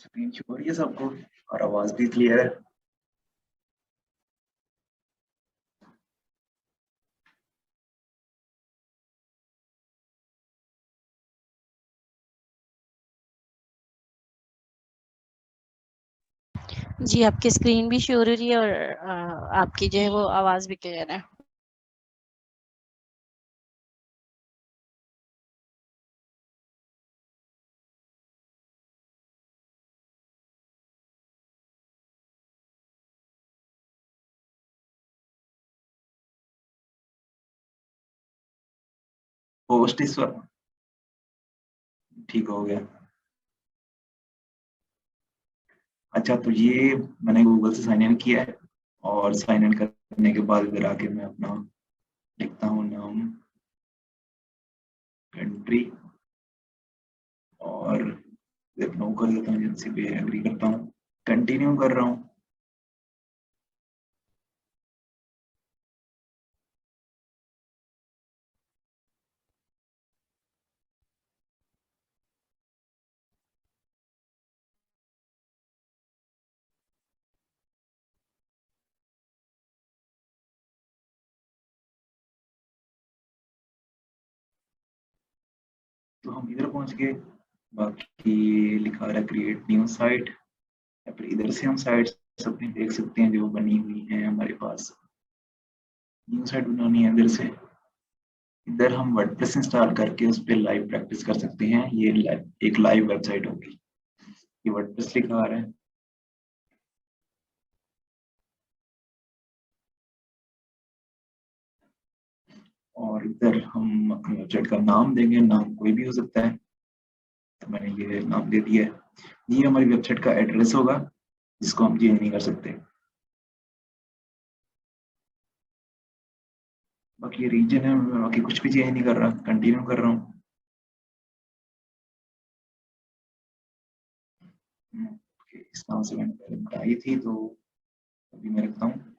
Screen show हो रही है सबको और आवाज भी क्लियर है। जी, आपकी स्क्रीन भी शो हो रही है और आपकी जो है वो आवाज भी क्लियर है। होस्ट इस वक्त ठीक हो गया। अच्छा, तो ये मैंने गूगल से साइन इन किया है और साइन इन करने के बाद इधर आके मैं अपना लिखता हूँ नाम, कंट्री और नो कर देता हूँ, एजेंसी पे एग्री करता हूँ, कंटिन्यू कर रहा हूँ। तो हम इधर पहुंच गए। बाकी लिखा रहा है क्रिएट न्यू साइट, या फिर इधर से हम साइट अपनी देख सकते हैं जो बनी हुई है हमारे पास। न्यू साइट बनानी है इधर से। इधर हम वर्डप्रेस इंस्टॉल करके उस पर लाइव प्रैक्टिस कर सकते हैं। ये एक लाइव वेबसाइट होगी। ये वर्डप्रेस लिखा आ रहा है। और इधर हम अपनी वेबसाइट का नाम देंगे, नाम कोई भी हो सकता है, तो मैंने ये नाम दे दिया है। ये हमारी वेबसाइट का एड्रेस होगा जिसको हम चेंज नहीं कर सकते। बाकी ये रीजन है, बाकी कुछ भी चेंज नहीं कर रहा, कंटिन्यू कर रहा हूँ। इस नाम से मैंने पहले बताई थी, तो अभी मैं रखता हूँ।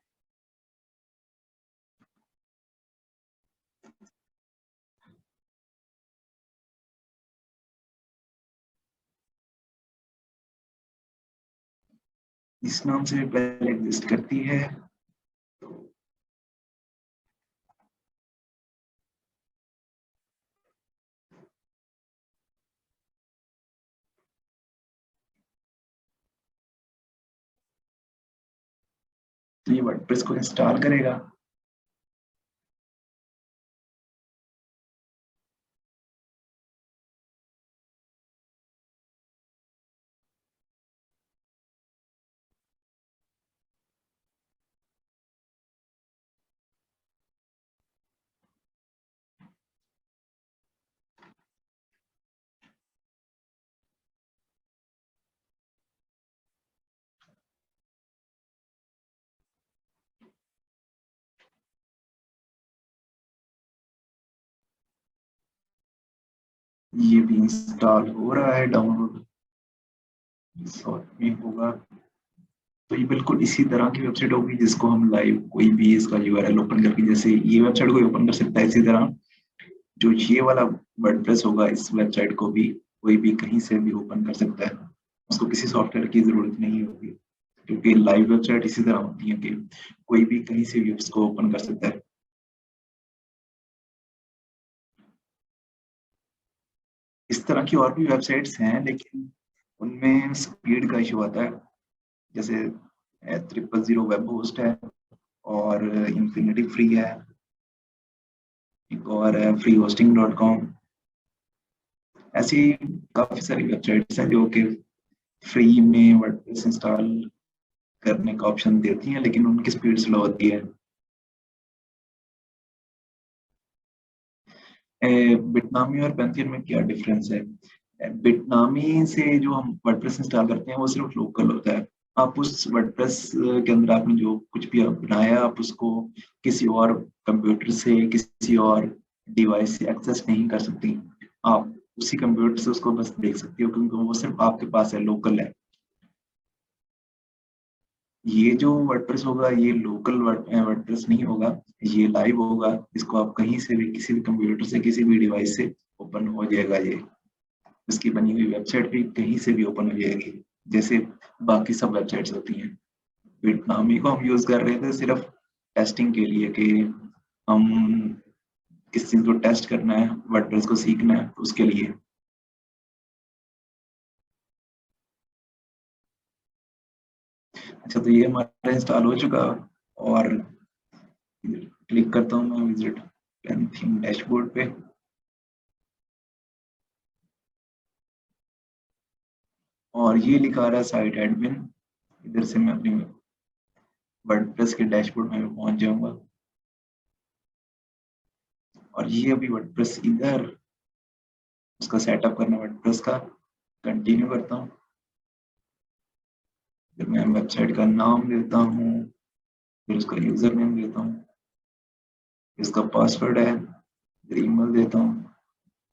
इस नाम से पहले एग्जिस्ट करती है, तो ये वर्डप्रेस को इंस्टॉल करेगा। ये भी इंस्टॉल हो रहा है, डाउनलोड शॉर्ट में होगा। तो ये बिल्कुल इसी तरह की वेबसाइट होगी जिसको हम लाइव कोई भी इसका यूआरएल ओपन करके, जैसे ये वेबसाइट को ओपन कर सकता है, इसी तरह जो ये वाला वर्डप्रेस होगा इस वेबसाइट को भी कोई भी कहीं से भी ओपन कर सकता है। उसको किसी सॉफ्टवेयर की जरूरत नहीं होगी, क्योंकि लाइव वेबसाइट इसी तरह होती है कि कोई भी कहीं से भी उसको ओपन कर सकता है। इस तरह की और भी वेबसाइट्स हैं, लेकिन उनमें स्पीड का इशू आता है। जैसे 000 वेब होस्ट है और इन्फिनिटी फ्री है, एक और है फ्री होस्टिंग डॉट कॉम। ऐसी काफी सारी वेबसाइट्स हैं जो कि फ्री में वर्डप्रेस इंस्टॉल करने का ऑप्शन देती हैं, लेकिन उनकी स्पीड स्लो होती है। बिटनामी और पैंथियन में क्या डिफरेंस है? बिटनामी से जो हम वर्डप्रेस इंस्टॉल करते हैं वो सिर्फ लोकल होता है। आप उस वर्डप्रेस के अंदर आपने जो कुछ भी आप बनाया, आप उसको किसी और कंप्यूटर से, किसी और डिवाइस से एक्सेस नहीं कर सकती। आप उसी कंप्यूटर से उसको बस देख सकती हो, क्योंकि वो सिर्फ आपके पास है, लोकल है। ये जो वर्डप्रेस होगा ये लोकल वर्डप्रेस नहीं होगा, ये लाइव होगा। इसको आप कहीं से भी, किसी भी कंप्यूटर से, किसी भी डिवाइस से ओपन हो जाएगा। ये इसकी बनी हुई वेबसाइट भी कहीं से भी ओपन हो जाएगी। जैसे बाकी सब वेबसाइट्स होती हैं। बिटनामी को हम यूज कर रहे थे सिर्फ टेस्टिंग के लिए कि हम किस चीज को टेस्ट करना है, वर्डप्रेस को सीखना है, उसके लिए। अच्छा, तो ये हमारा इंस्टॉल हो चुका, और क्लिक करता हूँ मैं विजिट पेंथियन डैशबोर्ड पे। और ये लिखा रहा है साइट एडमिन। इधर से मैं अपनी वर्डप्रेस के डैशबोर्ड में पहुंच जाऊंगा, और ये अभी वर्डप्रेस इधर, उसका सेटअप करना वर्डप्रेस का, कंटिन्यू करता हूँ। फिर मैं वेबसाइट का नाम देता हूँ, फिर उसका यूजर नेम देता हूँ, इसका पासवर्ड है, फिर ईमेल देता हूँ,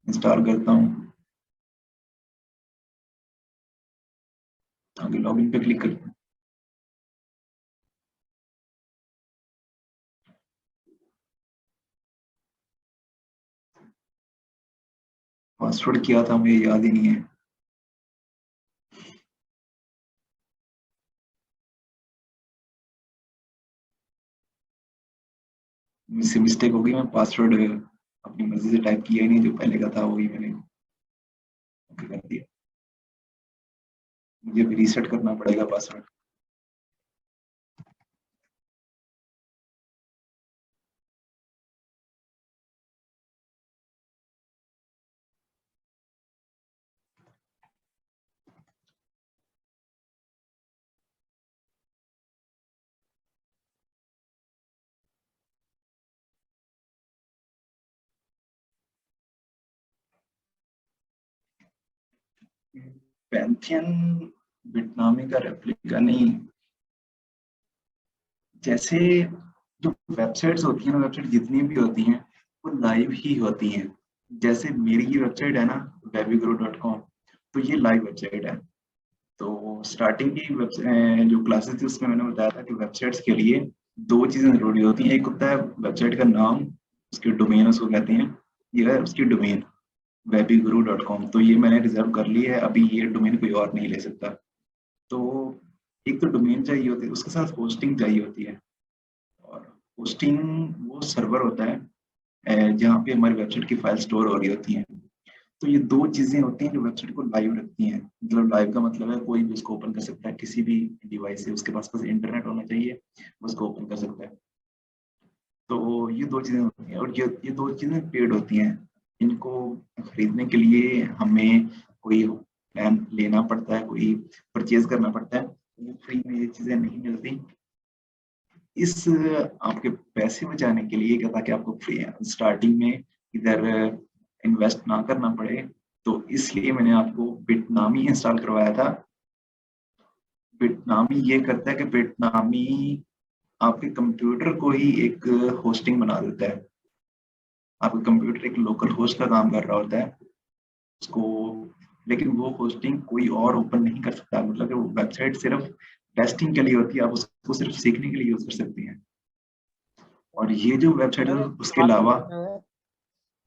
इंस्टॉल करता हूँ, आगे लॉगिन पे क्लिक करता हूँ। पासवर्ड किया था मुझे याद ही नहीं है, मुझसे मिस्टेक हो गई, मैं पासवर्ड अपनी मर्जी से टाइप किया ही नहीं, जो पहले का था वही मैंने ओके कर दिया। मुझे भी रीसेट करना पड़ेगा पासवर्ड। पैंथियन बिटनामी का रेप्लिका नहीं। जैसे जो वेबसाइट्स होती हैं ना, वेबसाइट जितनी भी होती हैं वो लाइव ही होती हैं। जैसे मेरी ये वेबसाइट है ना, webiguru.com, तो ये लाइव वेबसाइट है। तो स्टार्टिंग की जो क्लासेस थी उसमें मैंने बताया था कि वेबसाइट्स के लिए दो चीजें जरूरी होती हैं। एक होता है वेबसाइट का नाम, उसकी डोमेन उसको कहते हैं, ये है उसकी डोमेन webiguru.com। तो ये मैंने रिजर्व कर ली है, अभी ये डोमेन कोई और नहीं ले सकता। तो एक तो डोमेन चाहिए होती है, उसके साथ होस्टिंग चाहिए होती है। और होस्टिंग वो सर्वर होता है जहाँ पे हमारी वेबसाइट की फाइल स्टोर हो रही होती हैं। तो ये दो चीजें होती हैं जो वेबसाइट को लाइव रखती हैं। मतलब लाइव का मतलब है कोई भी उसको ओपन कर सकता है, किसी भी डिवाइस से, उसके पास बस इंटरनेट होना चाहिए, वो उसको ओपन कर सकता है। तो ये दो चीजें होती हैं, और ये दो चीजें पेड होती हैं। इनको खरीदने के लिए हमें कोई प्लान लेना पड़ता है, कोई परचेज करना पड़ता है। वो फ्री में ये चीजें नहीं मिलती। इस आपके पैसे बचाने के लिए क्या, ताकि आपको फ्री स्टार्टिंग में इधर इन्वेस्ट ना करना पड़े, तो इसलिए मैंने आपको बिटनामी इंस्टॉल करवाया था। बिटनामी ये करता है कि बिटनामी आपके कंप्यूटर को ही एक होस्टिंग बना देता है। आपका कंप्यूटर एक लोकल होस्ट का काम कर रहा होता है उसको, लेकिन वो होस्टिंग कोई और ओपन नहीं कर सकता। मतलब कि वो वेबसाइट सिर्फ टेस्टिंग के लिए होती है, आप उसको सिर्फ सीखने के लिए यूज कर सकती हैं। और ये जो वेबसाइट है सर उसके बात अलावा, पूछना है।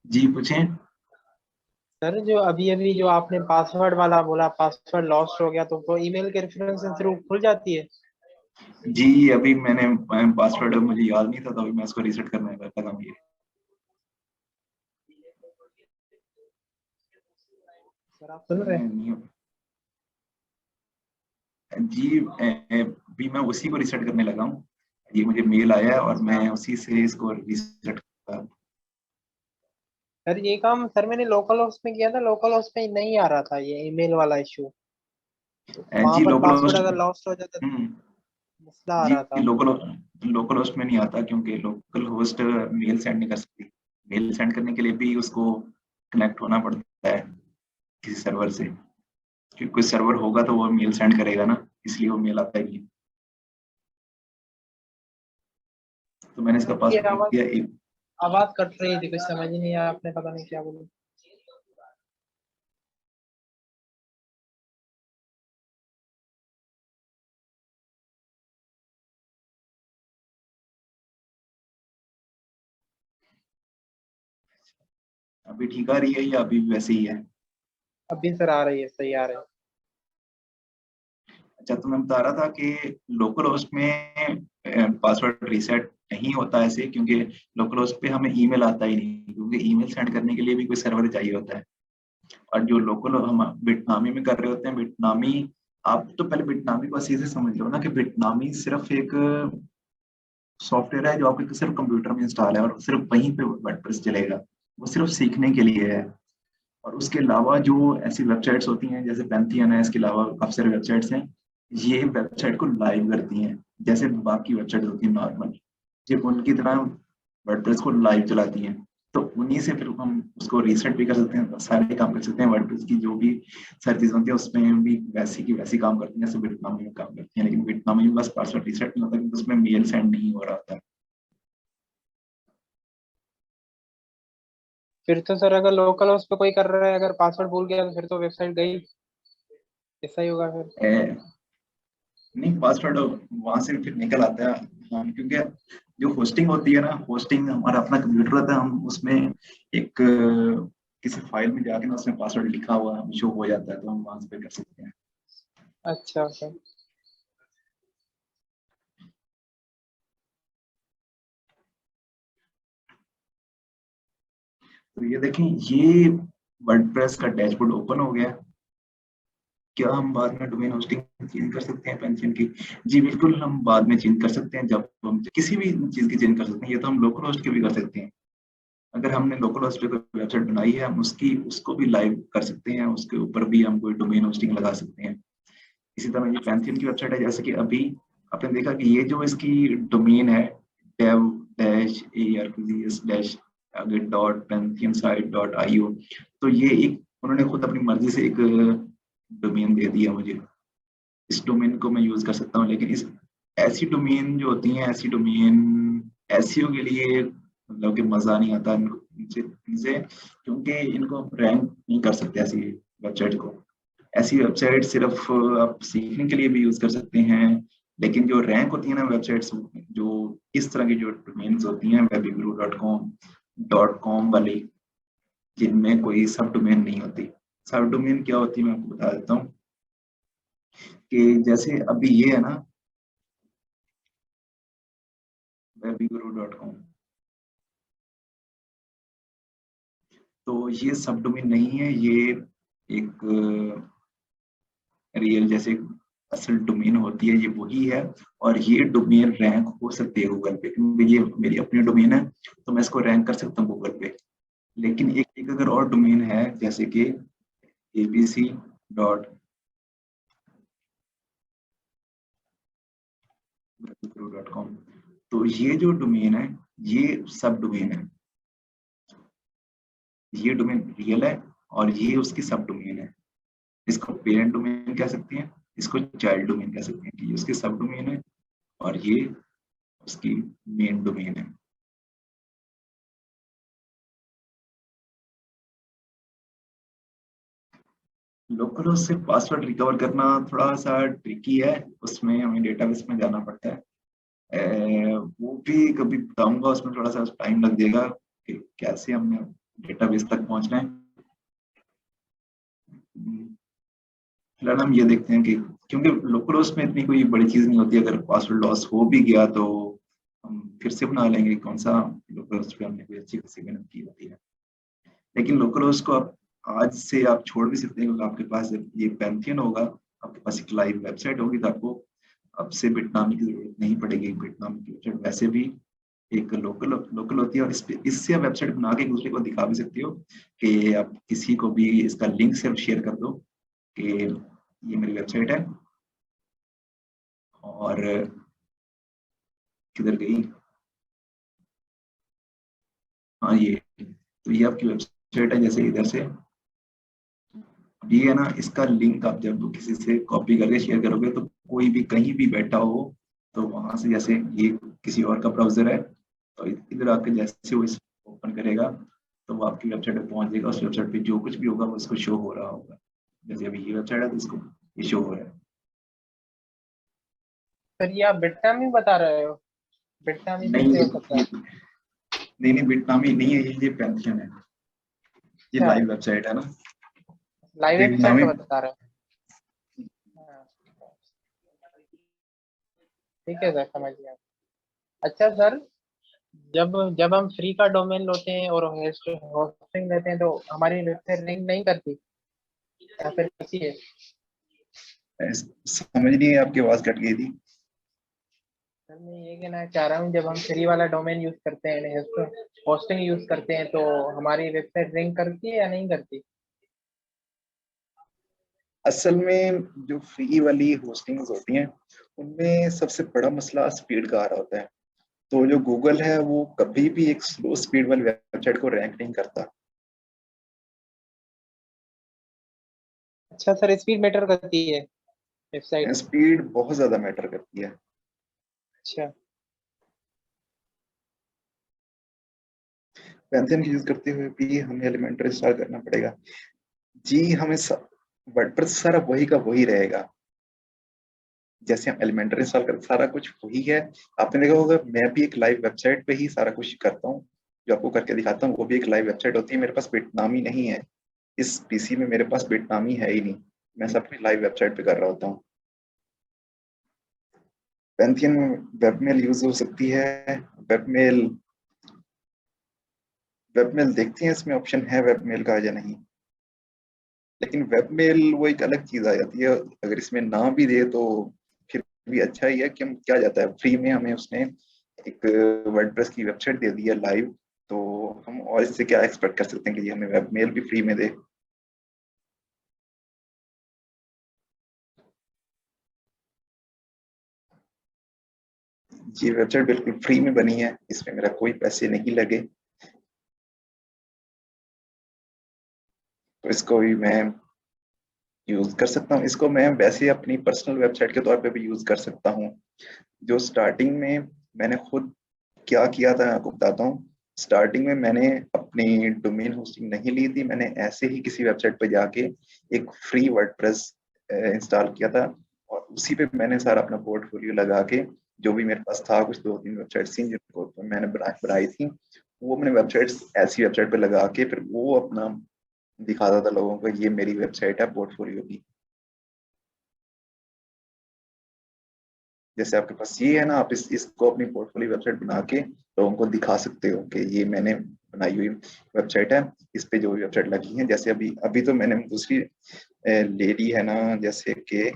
जी पूछें। सर जो अभी अभी जो आपने पासवर्ड वाला बोला, पासवर्ड लॉस्ट हो गया, तो वो ईमेल के रेफरेंस से थ्रू खुल जाती है? जी अभी मैंने पासवर्ड मुझे याद नहीं था, तो अभी मैं इसको रीसेट करने लगा हूँ। ये सर आप सुन रहे हैं? नहीं, जी अभी मैं उसी को रीसेट करने लगा हूँ। ये मुझे मेल आया है और मैं उसी से इसको रीसेट कर। सर ये काम सर मैंने लोकल होस्ट में किया था, लोकल होस्ट में नहीं आ रहा था ये ईमेल वाला इशू। तो वहां जी पर लोकल पासवर्ड होस्ट, अगर लॉस्ट हो जाता तो हम्म, मसला आ जी रहा था। लोकल होस्ट में नहीं आता, क्योंकि लोकल होस्ट मेल सेंड नहीं कर सकती। मेल सेंड करने के लिए भी उसको कनेक्ट होना पड़ता है किसी सर्वर से, क्योंकि कोई सर्वर होगा तो वो मेल सेंड करेगा ना, इसलिए वो मेल आता ही है। तो मैंने इसका आपकी पासवर्ड लिख आवाज दिया एक। आवाज कट रही थी, कुछ समझ ही नहीं आया, आपने पता नहीं क्या बोला। अभी ठीक आ रही है या अभी भी वैसे ही है? अभी सर आ रही है, सही आ रही है। अच्छा, तो मैं बता रहा था कि लोकल होस्ट में पासवर्ड रीसेट नहीं होता ऐसे, क्योंकि लोकल होस्ट पे हमें ईमेल आता ही नहीं, क्योंकि ईमेल सेंड करने के लिए भी कोई सर्वर चाहिए होता है। और जो लोकल हम बिटनामी में कर रहे होते हैं, बिटनामी, आप तो पहले बिटनामी को ऐसे से समझ लो ना कि बिटनामी सिर्फ एक सॉफ्टवेयर है जो आपके सिर्फ कंप्यूटर में इंस्टॉल है और सिर्फ वहीं पे वर्डप्रेस चलेगा। वो सिर्फ सीखने के लिए है। और उसके अलावा जो ऐसी वेबसाइट्स होती हैं जैसे पैंथियन है, इसके अलावा काफी सारी वेबसाइट्स हैं, ये वेबसाइट को लाइव करती हैं जैसे बाकी वेबसाइट होती है नॉर्मल, ये उनकी तरह वर्डप्रेस को लाइव चलाती हैं। तो उन्हीं से फिर हम उसको रीसेट भी कर सकते हैं, सारे काम कर सकते हैं। वर्डप्रेस की जो भी सारी चीजें होती है उसमें भी वैसी की वैसी काम करती हैं जैसे बिटनामी में काम करती हैं, लेकिन बिटनामी में बस पासवर्ड रीसेट नहीं होता क्योंकि उसमें मेल सेंड नहीं हो रहा होता। फिर तो सर अगर लोकल होस्ट पे कोई कर रहा है, अगर पासवर्ड भूल गया तो फिर तो वेबसाइट गई, ऐसा ही होगा फिर। नहीं, पासवर्ड वहां से फिर निकल आता है। हाँ, क्योंकि जो होस्टिंग होती है ना, होस्टिंग हमारा अपना कंप्यूटर होता है, हम उसमें एक किसी फाइल में जाके ना उसमें पासवर्ड लिखा हुआ शो हो जाता है, तो हम वहां से कर सकते हैं। अच्छा सर। तो ये देखें, ये वर्डप्रेस का डैशबोर्ड ओपन हो गया। क्या हम बाद में डोमेन होस्टिंग चेंज कर सकते हैं पेंशन की? जी बिल्कुल, हम बाद में चेंज कर सकते हैं, जब हम किसी भी चीज की चेंज कर सकते हैं। ये तो हम लोकल होस्ट की भी कर सकते हैं। अगर हमने लोकल होस्ट पे कोई वेबसाइट बनाई है, हम उसको भी लाइव कर सकते हैं, उसके ऊपर भी हम कोई डोमेन होस्टिंग लगा सकते हैं। इसी तरह ये पैंथियन की वेबसाइट है, जैसे कि अभी आपने देखा कि ये जो इसकी डोमेन है dev arcgis .pantheonsite.io, तो ये एक उन्होंने खुद अपनी मर्जी से एक डोमेन दे दिया मुझे। इस डोमेन को मैं यूज कर सकता हूँ, लेकिन इस ऐसी डोमेन जो होती हैं, ऐसी डोमेन एसईओ के लिए मतलब कि मजा नहीं आता इनसे इनसे, क्योंकि इनको रैंक नहीं कर सकते ऐसी वेबसाइट को। ऐसी वेबसाइट सिर्फ आप सीखने के लिए भी यूज कर सकते हैं, लेकिन जो रैंक होती है ना वेबसाइट्स, जो इस तरह की जो डोमेन्स होती हैं webguru.com वाली, जिनमें कोई सब डोमेन नहीं होती। सब डोमेन क्या होती है मैं आपको बता देता हूँ कि जैसे अभी ये है ना webguru.com, तो ये सब डोमेन नहीं है, ये एक रियल जैसे असल डोमेन होती है, ये वही है। और ये डोमेन रैंक हो सकती है गूगल पे, क्योंकि ये मेरी अपनी डोमेन है, तो मैं इसको रैंक कर सकता हूँ गूगल पे। लेकिन एक अगर और डोमेन है जैसे कि abc.com, तो ये जो डोमेन है ये सब डोमेन है। ये डोमेन रियल है और ये उसकी सब डोमेन है। इसको पेरेंट डोमेन कह सकते हैं, इसको चाइल्ड डोमेन कह सकते हैं, कि ये उसकी सब डोमेन है और ये उसकी मेन डोमेन है। लोकल होस्ट से पासवर्ड रिकवर करना थोड़ा सा ट्रिकी है, उसमें हमें डेटाबेस में जाना पड़ता है। वो भी कभी बताऊंगा, उसमें थोड़ा सा टाइम लग जाएगा कि कैसे हमने डेटाबेस तक पहुंचना है। फिलहाल हम ये देखते हैं कि क्योंकि लोकल होस्ट में इतनी कोई बड़ी चीज नहीं होती, अगर पासवर्ड लॉस हो भी गया तो हम फिर से बना लेंगे, कौन सा लोकल होस्ट पे हमने कोई अच्छी खासी मेहनत की होती है। लेकिन लोकल होस्ट को आप आज से आप छोड़ भी सकते हैं, क्योंकि आपके पास ये पैंथियन होगा, आपके पास एक लाइव वेबसाइट होगी, तो आपको अब से बिटनामी की जरूरत नहीं पड़ेगी। बिटनामी की वेबसाइट वैसे भी एक लोकल लोकल होती है, और इससे आप वेबसाइट बना के एक दूसरे को दिखा भी सकते हो कि आप किसी को भी इसका लिंक सिर्फ शेयर कर दो कि ये मेरी वेबसाइट है। और किधर गई, हाँ ये, तो ये आपकी वेबसाइट है। जैसे इधर से ये है ना, इसका लिंक आप जब किसी से कॉपी करके शेयर करोगे तो कोई भी कहीं भी बैठा हो, तो वहां से जैसे ये किसी और का ब्राउजर है, तो इधर आके जैसे वो इस ओपन करेगा तो वो आपकी वेबसाइट पे पहुंच जाएगा। उस वेबसाइट पे जो कुछ भी होगा वो इसको शो हो रहा होगा। जैसे अभी ये वेबसाइट है तो इसको ये शो हो रहा है। सर ये आप बिटनामी बता रहे हो? बिटनामी नहीं कैसे हो सकता है? नहीं बिटनामी नहीं है, ये पैंथियन है, ये अच्छा, लाइव वेबसाइट है ना। लाइव वेबसाइट बिटनामी का बता रहे हो? हाँ। ठीक है सर, समझ गया। अच्छा सर, जब जब हम फ्री का डोमेन लेते हैं और होस्टिंग लेते हैं तो हमारी वेबसाइट लिंक नहीं करती या फिर कैसी है? समझ नहीं है, आपकी आवाज कट गई थी। सर मैं ये कहना चाह रहा हूँ, जब हम फ्री वाला डोमेन यूज करते हैं, होस्टिंग यूज करते हैं, तो हमारी वेबसाइट लिंक करती है या नहीं करती? असल में जो फ्री वाली होस्टिंग्स होती हैं उनमें सबसे बड़ा मसला स्पीड का आ रहा होता है। तो जो गूगल है वो कभी भी एक स्लो स्पीड वाली वेबसाइट को रैंक नहीं करता। अच्छा सर, स्पीड मैटर करती है वेबसाइट? स्पीड बहुत ज्यादा मैटर करती है। अच्छा। पैंथियन यूज करते हुए भी हमें एलिमेंटर इंस्टॉल करना पड़ेगा। जी, हमें वर्डप्रेस सारा वही का वही रहेगा। जैसे हम एलिमेंटर इंस्टॉल करते सारा कुछ वही है। आपने देखा होगा, मैं भी एक लाइव वेबसाइट पे ही सारा कुछ करता हूँ। जो आपको करके दिखाता हूँ वो भी एक लाइव वेबसाइट होती है। मेरे पास बिटनामी नहीं है, इस पीसी में मेरे पास बिटनामी है ही नहीं। मैं सब कुछ लाइव वेबसाइट पे कर रहा होता हूँ। पैंथियन में वेबमेल यूज हो सकती है। वेबमेल वेबमेल देखते हैं इसमें ऑप्शन है वेबमेल का या नहीं। लेकिन वेबमेल वो एक अलग चीज आ जाती है। अगर इसमें ना भी दे तो फिर भी अच्छा ही है कि हम क्या जाता है, फ्री में हमें उसने एक वर्डप्रेस की वेबसाइट दे दी है लाइव। तो हम और इससे क्या एक्सपेक्ट कर सकते हैं कि ये हमें वेबमेल भी फ्री में दे। ये वेबसाइट बिल्कुल फ्री में बनी है, इसमें मेरा कोई पैसे नहीं लगे। तो इसको भी मैं यूज कर सकता हूँ। इसको मैं वैसे अपनी पर्सनल वेबसाइट के तौर पे भी यूज कर सकता हूँ। जो स्टार्टिंग में मैंने खुद क्या किया था, मैं आपको बताता हूँ। स्टार्टिंग में मैंने अपनी डोमेन होस्टिंग नहीं ली थी, मैंने ऐसे ही किसी वेबसाइट पर जाके एक फ्री वर्डप्रेस इंस्टॉल किया था। और उसी पे मैंने सारा अपना पोर्टफोलियो लगा के, जो भी मेरे पास था, कुछ 2-3 वेबसाइट्स थी जिनको मैंने बनाई थी, वो मैंने वेबसाइट्स ऐसी वेबसाइट पे लगा के फिर वो अपना दिखाता था लोगों को, ये मेरी वेबसाइट है पोर्टफोलियो की। जैसे आपके पास ये है ना, आप इसको अपनी पोर्टफोलियो वेबसाइट बना के लोगों को दिखा सकते हो कि ये मैंने बनाई हुई वेबसाइट है। इस पे जो भी वेबसाइट लगी है, जैसे अभी अभी तो मैंने दूसरी ले ली है ना, जैसे कि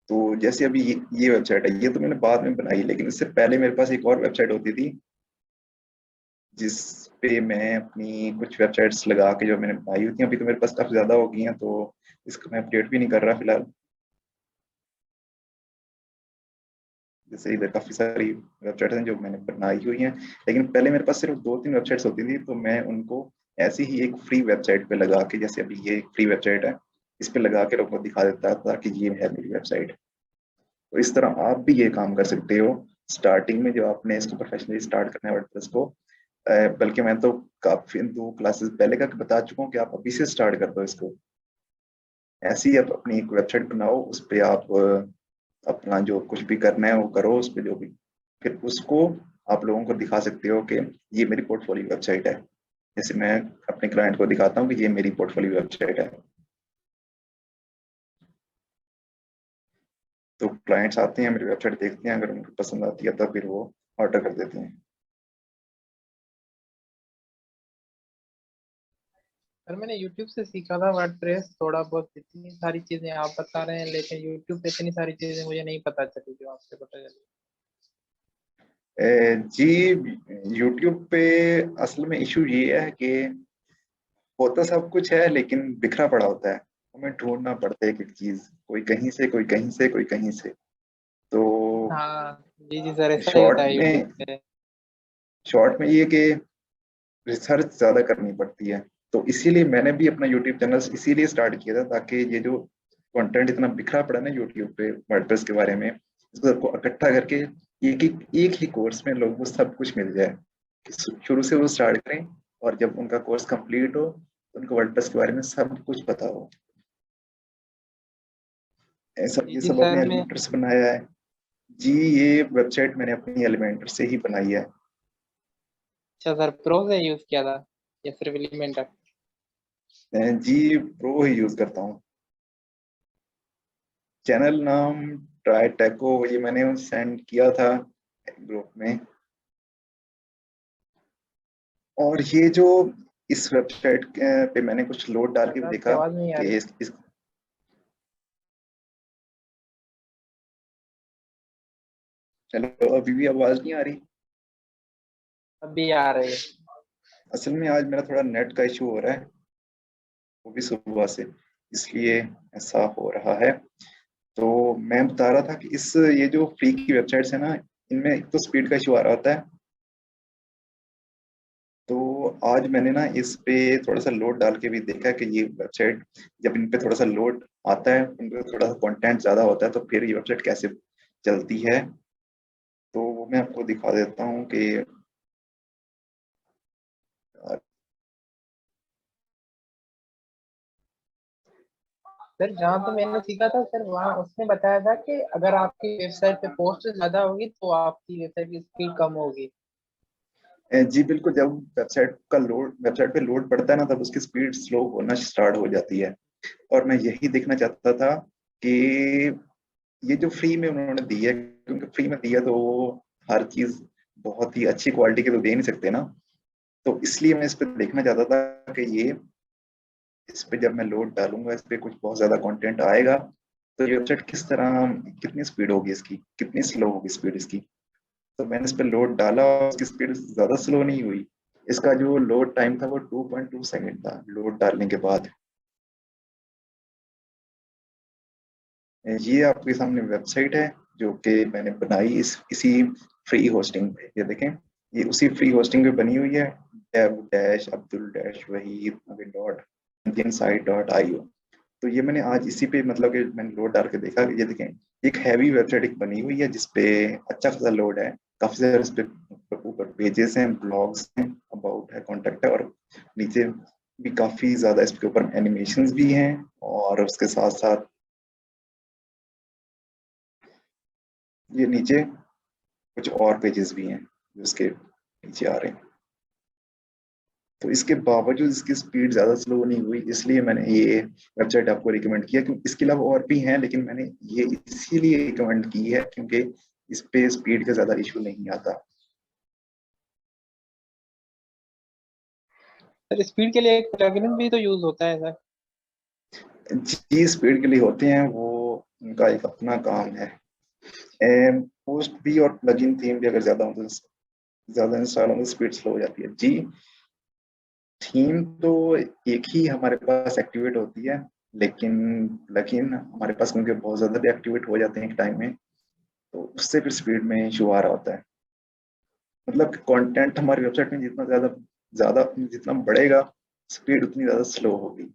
तो जैसे अभी ये वेबसाइट है, ये तो मैंने बाद में बनाई, लेकिन इससे पहले मेरे पास एक और वेबसाइट होती थी जिस पे मैं अपनी कुछ वेबसाइट्स लगा के जो मैंने बनाई हुई थी। अभी तो मेरे पास काफी ज्यादा हो गई हैं, तो इसको मैं अपडेट भी नहीं कर रहा फिलहाल। जैसे इधर काफी सारी वेबसाइट्स हैं जो मैंने बनाई हुई हैं, लेकिन पहले मेरे पास सिर्फ 2-3 वेबसाइट्स होती थी, तो मैं उनको ऐसी ही एक फ्री वेबसाइट पे लगा के, जैसे अभी ये एक फ्री वेबसाइट है, इस पे लगा के लोगों को दिखा देता था कि ये है मेरी वेबसाइट। तो इस तरह आप भी ये काम कर सकते हो। स्टार्टिंग में जो आपने इसको प्रोफेशनली स्टार्ट करना है वर्डप्रेस को, बल्कि मैं तो काफी 2 क्लासेस पहले का बता चुका हूँ कि आप अभी से स्टार्ट कर दो इसको। ऐसे ही आप अपनी एक वेबसाइट बनाओ, उस पर आप अपना जो कुछ भी करना है वो करो उस पर, जो भी फिर उसको आप लोगों को दिखा सकते हो कि ये मेरी पोर्टफोलियो वेबसाइट है। जैसे मैं अपने क्लाइंट को दिखाता हूँ कि ये मेरी पोर्टफोलियो वेबसाइट है, तो क्लाइंट्स आते हैं, मेरी वेबसाइट देखते हैं, अगर उनको पसंद आती है तो फिर वो ऑर्डर कर देते हैं। सर मैंने यूट्यूब से सीखा था वर्डप्रेस थोड़ा बहुत। इतनी सारी चीजें आप बता रहे हैं, लेकिन यूट्यूब पे इतनी सारी चीजें मुझे नहीं पता चली जो आपसे पता चली। जी, यूट्यूब पे असल में इशू ये है कि होता सब कुछ है लेकिन बिखरा पड़ा होता है। हमें ढूंढना पड़ता है एक एक चीज, कोई कहीं से, कोई कहीं से, कोई कहीं से। तो हाँ जी जी सर, ऐसा ही होता शॉर्ट है यूट्यूब में पे। शॉर्ट में ये कि रिसर्च ज्यादा करनी पड़ती है। तो इसीलिए मैंने भी अपना यूट्यूब चैनल इसीलिए स्टार्ट किया था, ताकि ये जो कंटेंट इतना बिखरा पड़ा ना यूट्यूब पे वर्डप्रेस के बारे में, इसको सबको इकट्ठा करके एक ही कोर्स में लोगों को सब कुछ मिल जाए, कि शुरू से वो स्टार्ट करें और जब उनका कोर्स कंप्लीट हो तो उनको वर्डप्रेस के बारे में सब कुछ पता हो। ऐसा जी ये जी सब सर अपने मैं एलिमेंटर से बनाया है। जी, ये वेबसाइट मैंने अपनी एलिमेंटर से ही बनाई है। अच्छा सर, प्रो से यूज किया था या सिर्फ एलिमेंटर? जी प्रो ही यूज करता हूँ। चैनल नाम ट्राई टेको, ये मैंने सेंड किया था ग्रुप में। और ये जो इस वेबसाइट पे मैंने कुछ लोड डाल के भी आपकी देखा आवाज नहीं आ कि रही। चलो अभी भी आवाज नहीं आ रही। अभी आ रही है। असल में आज मेरा थोड़ा नेट का इशू हो रहा है, वो भी सुबह से, इसलिए ऐसा हो रहा है। तो मैं बता रहा था कि इस ये जो फ्री की वेबसाइट्स है ना, इनमें एक तो स्पीड का इशू आ रहा होता है। तो आज मैंने ना इस पे थोड़ा सा लोड डाल के भी देखा कि ये वेबसाइट जब इन पे थोड़ा सा लोड आता है, इन पे थोड़ा सा कंटेंट ज्यादा होता है, तो फिर ये वेबसाइट कैसे चलती है। तो वो मैं आपको दिखा देता हूँ कि सर जहाँ पे मैंने सीखा था सर, वहाँ उसने बताया था कि अगर आपकी वेबसाइट पे पोस्ट ज्यादा होगी तो आपकी वेबसाइट की स्पीड कम होगी। जी बिल्कुल, जब वेबसाइट पे लोड पड़ता है ना, तब उसकी स्पीड स्लो होना स्टार्ट हो जाती है। और मैं यही देखना चाहता था कि ये जो फ्री में उन्होंने दी है, क्योंकि फ्री में दिया तो वो हर चीज बहुत ही अच्छी क्वालिटी की तो दे नहीं सकते ना। तो इसलिए मैं इस पे देखना चाहता था कि ये इस पे जब मैं लोड डालूंगा, इस पे कुछ बहुत ज्यादा कंटेंट आएगा, तो ये वेबसाइट किस तरह, कितनी स्पीड होगी इसकी, कितनी स्लो होगी स्पीड इसकी। तो मैंने इस पे लोड डाला, उसकी स्पीड ज्यादा स्लो नहीं हुई। इसका जो लोड टाइम था वो 2.2 सेकंड था लोड डालने के बाद। ये आपके सामने वेबसाइट है जो कि मैंने बनाई इसी फ्री होस्टिंग पे। ये देखें, ये उसी फ्री होस्टिंग पे बनी हुई है, dev-abdul-wahid.indiansite.io। तो ये मैंने आज इसी पे, मतलब कि मैंने लोड डाल के देखा। ये देखें, एक हैवी वेबसाइट एक बनी हुई है जिसपे अच्छा खासा लोड है। काफी सारे इस पे ऊपर पेजेस हैं, ब्लॉग्स हैं, अबाउट है, कॉन्टेक्ट है, और नीचे भी काफी ज्यादा इसके ऊपर एनिमेशंस भी हैं। और उसके साथ साथ ये नीचे कुछ और पेजेस भी हैं जो इसके नीचे आ रहे हैं। तो इसके बावजूद इसकी स्पीड ज़्यादा स्लो नहीं हुई, इसलिए मैंने ये वेबसाइट आपको रिकमेंड किया। क्योंकि इसके अलावा और भी हैं, लेकिन मैंने ये इसीलिए रिकमेंड की है क्योंकि इस पे स्पीड का ज़्यादा इशू नहीं आता। सर स्पीड के लिए एक प्लगइन भी तो यूज होता है सर। जी स्पीड के लिए होते हैं, वो उनका एक अपना काम है। पोस्ट भी और प्लगइन थीम भी अगर ज़्यादा हो तो ज़्यादा इंस्टॉल हो तो स्पीड स्लो हो जाती है जी। थीम तो एक ही हमारे पास एक्टिवेट होती है, लेकिन प्लगइन हमारे पास क्योंकि बहुत ज़्यादा भी एक्टिवेट हो जाते हैं एक टाइम में, तो उससे फिर स्पीड में इशू आ रहा होता है। मतलब कंटेंट हमारी वेबसाइट में जितना ज्यादा ज्यादा जितना बढ़ेगा, स्पीड उतनी ज्यादा स्लो होगी।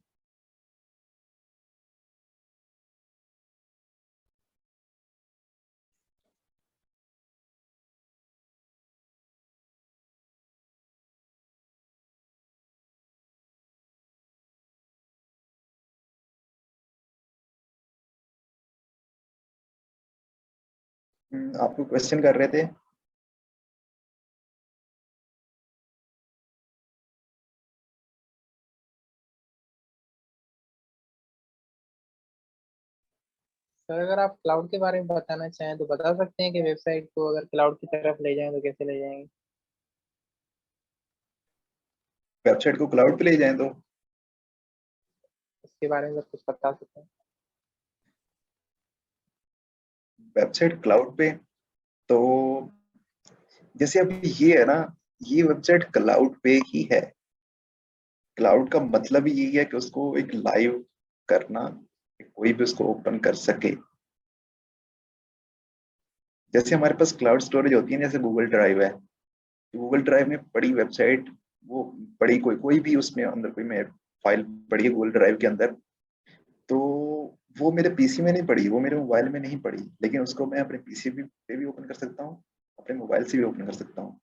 आप लोग क्वेश्चन कर रहे थे। सर अगर आप क्लाउड के बारे में बताना चाहें तो बता सकते हैं कि वेबसाइट को अगर क्लाउड की तरफ ले जाएं तो कैसे ले जाएंगे? वेबसाइट को क्लाउड पे ले जाएं तो इसके बारे में कुछ बता सकते हैं? वेबसाइट क्लाउड पे, तो जैसे अभी ये है ना, ये वेबसाइट क्लाउड पे ही है। क्लाउड का मतलब ही यही है कि उसको एक लाइव करना, कोई भी उसको ओपन कर सके। जैसे हमारे पास क्लाउड स्टोरेज होती है, जैसे गूगल ड्राइव है। गूगल ड्राइव में पड़ी वेबसाइट, वो पड़ी कोई कोई भी उसमें अंदर कोई मैं फाइल पड़ी है गूगल ड्राइव के अंदर, तो वो मेरे पीसी में नहीं पड़ी, वो मेरे मोबाइल में नहीं पड़ी, लेकिन उसको मैं अपने पीसी पे भी ओपन कर सकता हूँ, अपने मोबाइल से भी ओपन कर सकता हूँ।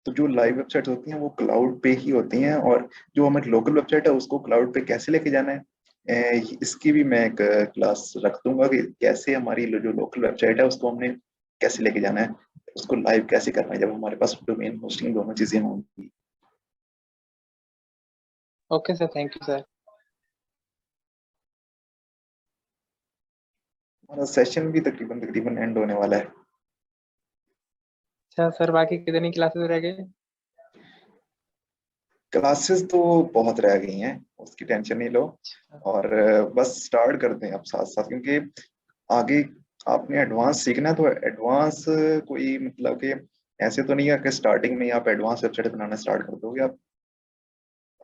तो जो लाइव वेबसाइट होती हैं वो क्लाउड पे ही होती हैं। और जो हमारी लोकल वेबसाइट है उसको क्लाउड पे कैसे लेके जाना है, इसकी भी मैं एक क्लास रख दूंगा कि कैसे हमारी जो लोकल वेबसाइट है उसको हमने कैसे लेके जाना है। उसको लाइव कैसे करना है जब हमारे पास डोमेन होस्टिंग दोनों चीजें होंगी। Okay sir, thank you sir. हमारा सेशन भी तकरीबन तकरीबन एंड होने वाला है। अच्छा सर, बाकी कितनी क्लासेस रह गई? क्लासेस तो बहुत रह गई हैं, उसकी टेंशन नहीं लो। और बस स्टार्ट करते हैं अब साथ साथ, क्योंकि आगे आपने एडवांस सीखना है तो एडवांस कोई मतलब कि ऐसे तो नहीं है कि स्टार्टिंग में ही आप एडवांस वेबसाइट बनाना स्टार्ट कर दोगे। आप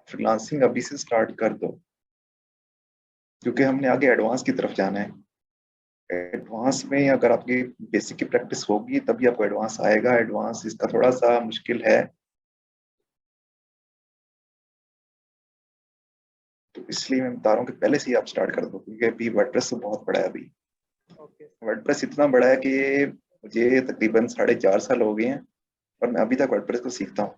फ्रीलांसिंग अभी से स्टार्ट कर दो, क्योंकि हमने आगे एडवांस की तरफ जाना है। एडवांस में अगर आपकी बेसिक की प्रैक्टिस होगी तभी आपको एडवांस आएगा। एडवांस इसका थोड़ा सा मुश्किल है, तो इसलिए मैं बता रहा हूँ कि पहले से ही आप स्टार्ट कर दो, क्योंकि अभी वर्डप्रेस तो बहुत बड़ा है। अभी ओके वर्डप्रेस इतना बड़ा है कि मुझे तकरीबन 4.5 साल हो गए हैं और मैं अभी तक वर्डप्रेस को सीखता हूँ।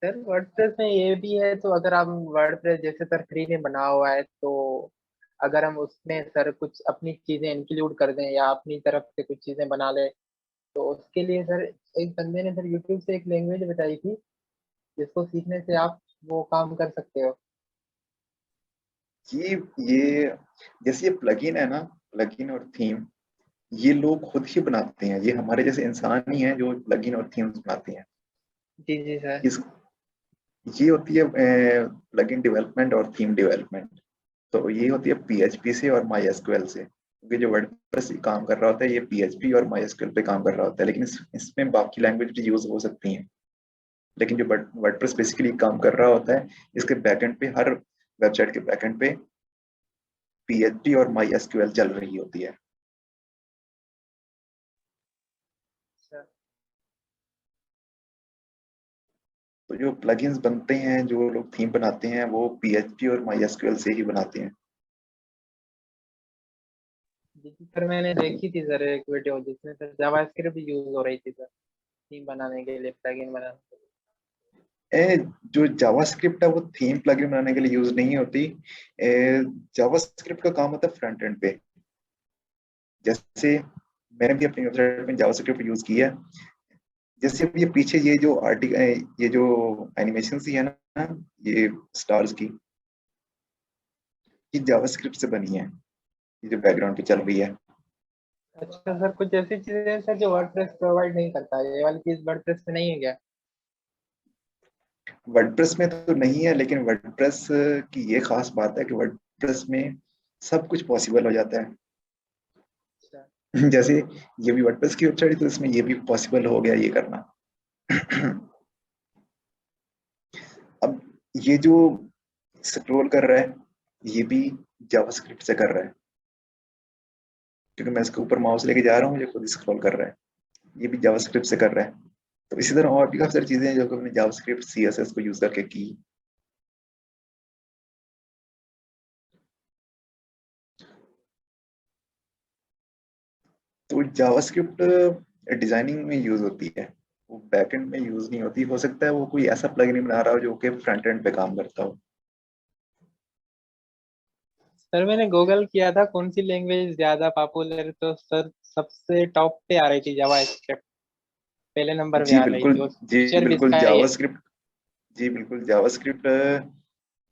सर, वर्डप्रेस में ये भी है, तो अगर हम वर्डप्रेस जैसे सर फ्री में बना हुआ है, तो अगर हम उसमें सर कुछ अपनी चीजें इंक्लूड कर दें या अपनी तरफ से कुछ चीजें बना ले, तो उसके लिए सर एक बंदे ने सर यूट्यूब से एक लैंग्वेज बताई थी जिसको सीखने से आप वो काम कर सकते हो। ये जैसे ये प्लगइन है ना, प्लगइन और थीम, ये लोग खुद ही बनाते हैं। ये हमारे जैसे इंसान ही हैं जो प्लगइन और थीम्स बनाते हैं। जी जी सर। इस ये होती है प्लगइन डेवलपमेंट और थीम डेवलपमेंट। तो ये होती है पीएचपी से और माई एसक्यूएल से, क्योंकि जो वर्डप्रेस काम कर रहा होता है ये पीएचपी और माई एसक्यूएल पे काम कर रहा होता है, लेकिन इसमें बाकी लैंग्वेज भी यूज हो सकती हैं। लेकिन जो वर्डप्रेस बेसिकली काम कर रहा होता है, इसके बैकएंड पे, हर वेबसाइट के बैकएंड पे पीएचपी और माई एसक्यूएल चल रही होती है। अच्छा तो जो प्लगइन्स बनते हैं, जो लोग थीम बनाते हैं, वो पीएचपी और माई एसक्यूएल से ही बनाते हैं। जी जी सर, मैंने देखी थी सर एक वीडियो जिसमें सर जावास्क्रिप्ट यूज हो रही थी सर, थीम बनाने के लिए, प्लगइन बनाने के लिए। जो जावास्क्रिप्ट है वो थीम प्लगइन बनाने के लिए यूज नहीं होती। जावास्क्रिप्ट का काम होता है फ्रंट एंड पे। जैसे मैंने भी अपनी वेबसाइट में जावास्क्रिप्ट यूज किया है। जैसे ये पीछे ये जो ये जो एनिमेशन सी है ना, ये स्टार्स की, ये जावास्क्रिप्ट से बनी है। ये जो बैकग्राउंड पे चल रही है, अच्छा सर, कुछ ऐसी चीजें हैं सर जो वर्डप्रेस प्रोवाइड नहीं करता, ये वाली चीज वर्डप्रेस में नहीं है क्या? वर्डप्रेस में तो नहीं है, लेकिन वर्डप्रेस की ये खास बात है कि वर्डप्रेस में सब कुछ पॉसिबल हो जाता है। अच्छा जैसे ये भी वर्डप्रेस की वेबसाइट है, तो इसमें ये भी पॉसिबल हो गया ये करना। अब ये जो स्क्रॉल कर रहा है, ये भी जावास्क्रिप्ट से कर रहा है, क्योंकि मैं इसके ऊपर माउस लेके जा रहा हूँ, ये खुद स्क्रॉल कर रहा है। ये भी जावास्क्रिप्ट से कर रहा है। तो इसी तरह और भी काफी सारी चीजें हैं जो कि हमने जावास्क्रिप्ट सीएसएस को यूज करके की। तो जावास्क्रिप्ट डिजाइनिंग में यूज होती है, वो बैकएंड में यूज नहीं होती। हो सकता है वो कोई ऐसा प्लगइन बना रहा हो जो कि फ्रंट एंड पे काम करता हो। सर, मैंने गूगल किया था कौन सी लैंग्वेज ज्यादा पॉपुलर है, तो सर सबसे टॉप पे आ रही थी जावास्क्रिप्ट, पहले नंबर पे जी आ रही बिल्कुल। थी, और जी फ्यूचर भी बिल्कुल इसका है ये। जावास्क्रिप्ट। जी बिल्कुल जावास्क्रिप्ट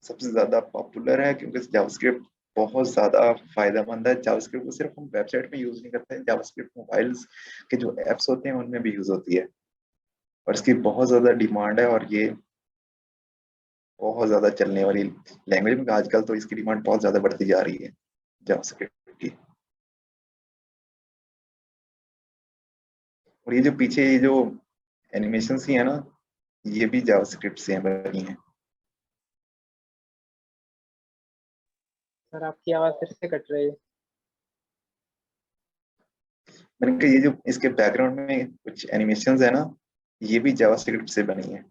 सबसे ज्यादा पॉपुलर है, क्योंकि जावास्क्रिप्ट बहुत ज्यादा फायदेमंद है। जावास्क्रिप्ट को सिर्फ हम वेबसाइट में यूज नहीं करते हैं, जावास्क्रिप्ट मोबाइल्स के जो एप्स होते हैं उनमें भी यूज होती है, और इसकी बहुत ज्यादा डिमांड है। और ये बहुत ज्यादा चलने वाली लैंग्वेज में आजकल तो इसकी डिमांड बहुत ज्यादा बढ़ती जा रही है जावास्क्रिप्ट की। और ये जो पीछे ये जो एनिमेशन ही है ना, ये भी जावास्क्रिप्ट से बनी है। सर, आपकी आवाज फिर से कट रही है। मैंने कहा ये जो इसके बैकग्राउंड में कुछ एनिमेशन है ना, ये भी जावास्क्रिप्ट से बनी है।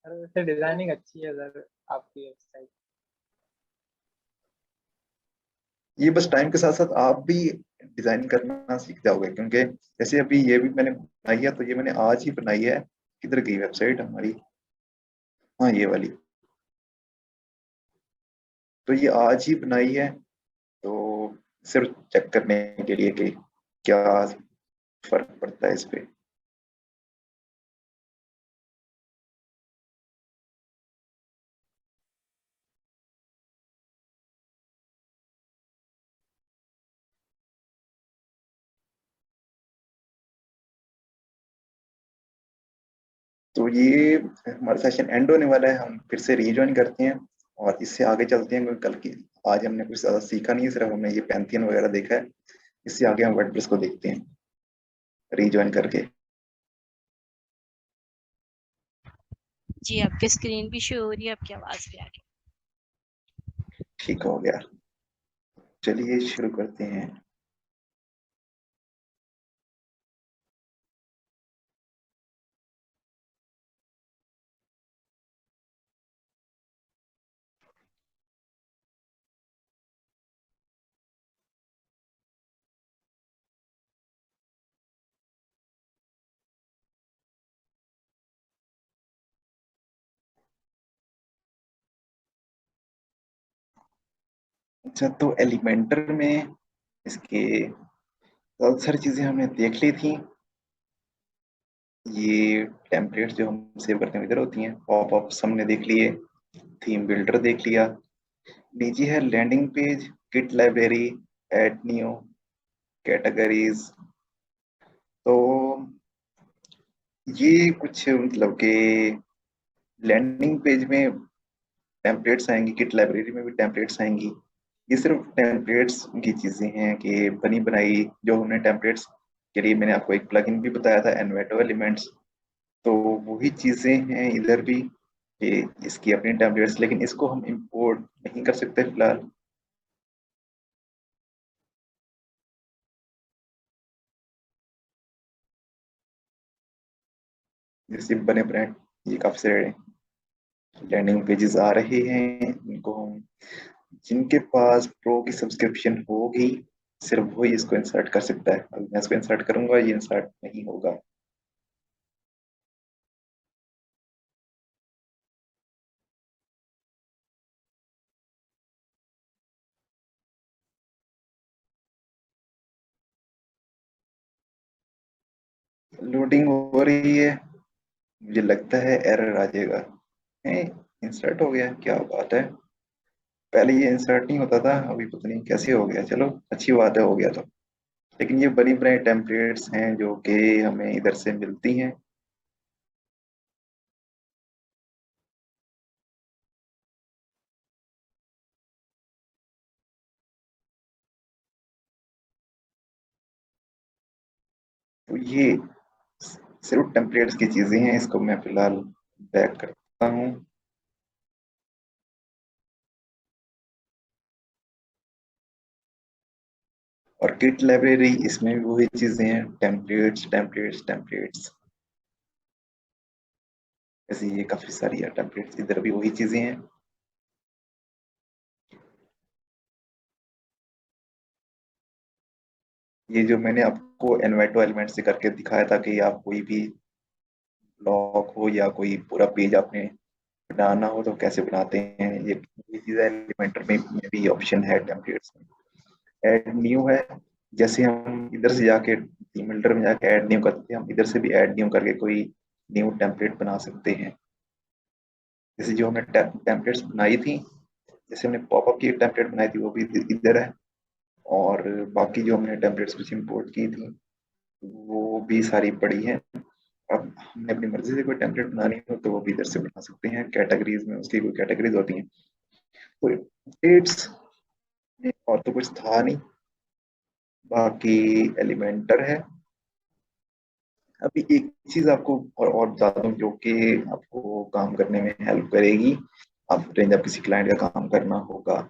सर वैसे डिजाइनिंग अच्छी है सर आपकी वेबसाइट। ये बस टाइम के साथ साथ आप भी डिजाइन करना सीख जाओगे, क्योंकि जैसे अभी ये भी मैंने बनाई है, तो ये मैंने आज ही बनाई है। किधर गई वेबसाइट हमारी? हाँ, ये वाली। तो ये आज ही बनाई है। तो सिर्फ चेक करने के लिए कि क्या फर्क पड़ता है इस पे। तो ये हमारा सेशन एंड होने वाला है, हम फिर से रीजॉइन करते हैं और इससे आगे चलते हैं, क्योंकि कल की आज हमने कुछ ज्यादा सीखा नहीं है, सिर्फ हमने ये पैंथियन वगैरह देखा है। इससे आगे हम वर्डप्रेस को देखते हैं रीजॉइन करके। जी, आपकी स्क्रीन भी शो हो रही है, आपकी आवाज भी आ रही ठीक हो गया, चलिए शुरू करते हैं। अच्छा, तो एलिमेंटर में इसके बहुत सारी चीजें हमने देख ली थी। ये टेम्पलेट्स जो हम सेव करते हैं इधर होती हैं, पॉपअप्स हमने देख लिए, थीम बिल्डर देख लिया, नीचे है landing page, git library, add new, categories. तो ये कुछ मतलब कि लैंडिंग पेज में टेम्पलेट्स आएंगी, गिट लाइब्रेरी में भी टेम्पलेट्स आएंगी। ये सिर्फ टेम्पलेट्स की चीजें हैं कि बनी बनाई जो हमने टेम्पलेट्स के लिए मैंने आपको एक प्लगइन भी बताया था, एनवेटो एलिमेंट्स। तो वही चीजें हैं इधर भी कि इसकी अपनी टेम्पलेट्स, लेकिन इसको हम इंपोर्ट नहीं कर सकते फिलहाल। जैसे बने बनाए ये काफी सारे लैंडिंग पेजेस आ रहे हैं, इनको हम, जिनके पास प्रो की सब्सक्रिप्शन होगी सिर्फ वही इसको इंसर्ट कर सकता है। अगर मैं इसको इंसर्ट करूंगा ये इंसर्ट नहीं होगा। लोडिंग हो रही है, मुझे लगता है एरर आ जाएगा। है, इंसर्ट हो गया, क्या बात है। पहले ये इंसर्ट नहीं होता था, अभी पता नहीं कैसे हो गया। चलो अच्छी बात है, हो गया तो। लेकिन ये बनी बनाई टेम्पलेट्स हैं जो कि हमें इधर से मिलती हैं। तो ये सिर्फ टेम्पलेट्स की चीजें हैं, इसको मैं फिलहाल बैक करता हूँ। और किट लाइब्रेरी, इसमें भी वही चीजें हैं, टेम्पलेट्स टेम्पलेट्स टेम्पलेट्स। ऐसे ये काफी सारी है टेम्पलेट्स, इधर भी वही चीजें हैं। ये जो मैंने आपको एनवाइटो एलिमेंट से करके दिखाया था कि आप कोई भी ब्लॉग हो या कोई पूरा पेज आपने बनाना हो तो कैसे बनाते हैं, ये चीज एलिमेंटर में भी ऑप्शन है टेम्पलेट्स में। ऐड न्यू है, जैसे हम इधर से जाके थीम बिल्डर में जाके ऐड न्यू करते हैं, हम इधर से भी ऐड न्यू करके कोई न्यू टेम्पलेट बना सकते हैं। जैसे जो हमने टेम्पलेट्स बनाई थी, जैसे हमने पॉपअप की टेम्पलेट बनाई थी वो भी इधर है, और बाकी जो हमने टेम्पलेट्स कुछ इंपोर्ट की थी वो भी सारी पड़ी हैं। अब हमने अपनी मर्जी से कोई टेम्पलेट बनानी हो तो वो भी इधर से बना सकते हैं, कैटेगरीज में उसकी कोई कैटेगरीज होती हैं। तो डेट्स और तो कुछ था नहीं, बाकी एलिमेंटर है। अभी एक चीज आपको और बता दूं जो कि आपको काम करने में हेल्प करेगी। आप जब किसी क्लाइंट का काम करना होगा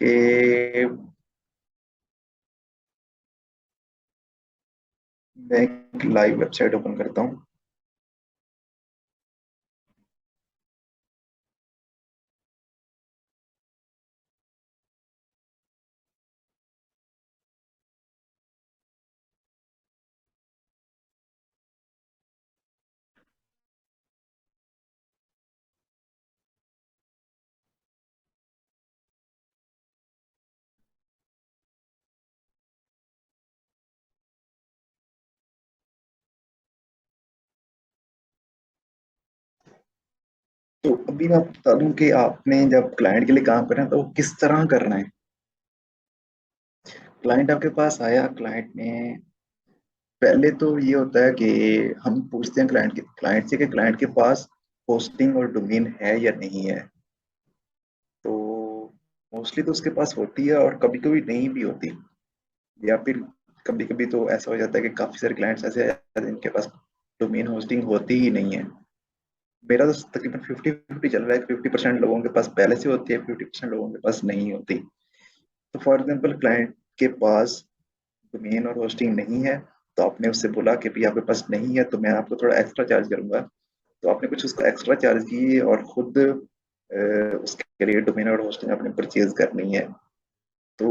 कि मैं एक लाइव वेबसाइट ओपन करता हूँ। तो अभी मैं आपको बता दूं कि आपने जब क्लाइंट के लिए काम करना है तो वो किस तरह करना है। क्लाइंट आपके पास आया, क्लाइंट ने पहले तो ये होता है कि हम पूछते हैं क्लाइंट से कि क्लाइंट के पास होस्टिंग और डोमेन है या नहीं है। तो मोस्टली तो उसके पास होती है और कभी कभी नहीं भी होती, या फिर कभी कभी तो ऐसा हो जाता है कि काफी सारे क्लाइंट्स ऐसे आ जाते हैं जिनके पास डोमेन होस्टिंग होती ही नहीं है। मेरा तो तकरीबन 50-50 चल रहा है, 50% लोगों के पास पहले से होती है, 50% लोगों के पास नहीं होती। तो फॉर एग्जाम्पल क्लाइंट के पास डोमेन और होस्टिंग नहीं है, तो आपने उससे बोला कि भाई आपके पास नहीं है तो मैं आपको थोड़ा एक्स्ट्रा चार्ज करूंगा। तो आपने कुछ उसका एक्स्ट्रा चार्ज किए और खुद उसके लिए डोमेन और होस्टिंग आपने परचेज करनी है। तो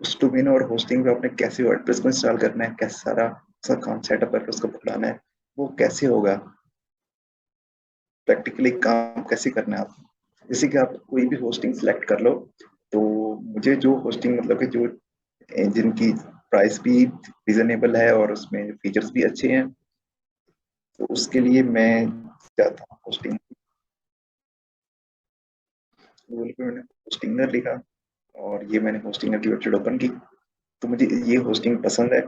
उस डोमेन और होस्टिंग पे आपने कैसे वर्डप्रेस को इंस्टॉल करना है, कैसे सारा उसका काम सेटअप करके उसको पकड़ाना है, वो कैसे होगा, प्रैक्टिकली काम कैसे करना है आप। जैसे कि आप कोई भी होस्टिंग सिलेक्ट कर लो, तो मुझे जो होस्टिंग मतलब कि जो जिनकी प्राइस भी रिजनेबल है और उसमें फीचर्स भी अच्छे हैं, तो उसके लिए मैं जाता हूँ होस्टिंग। गूगल पे मैंने होस्टिंगर लिखा और ये मैंने होस्टिंगर की वेबसाइट ओपन की। तो मुझे ये होस्टिंग पसंद है,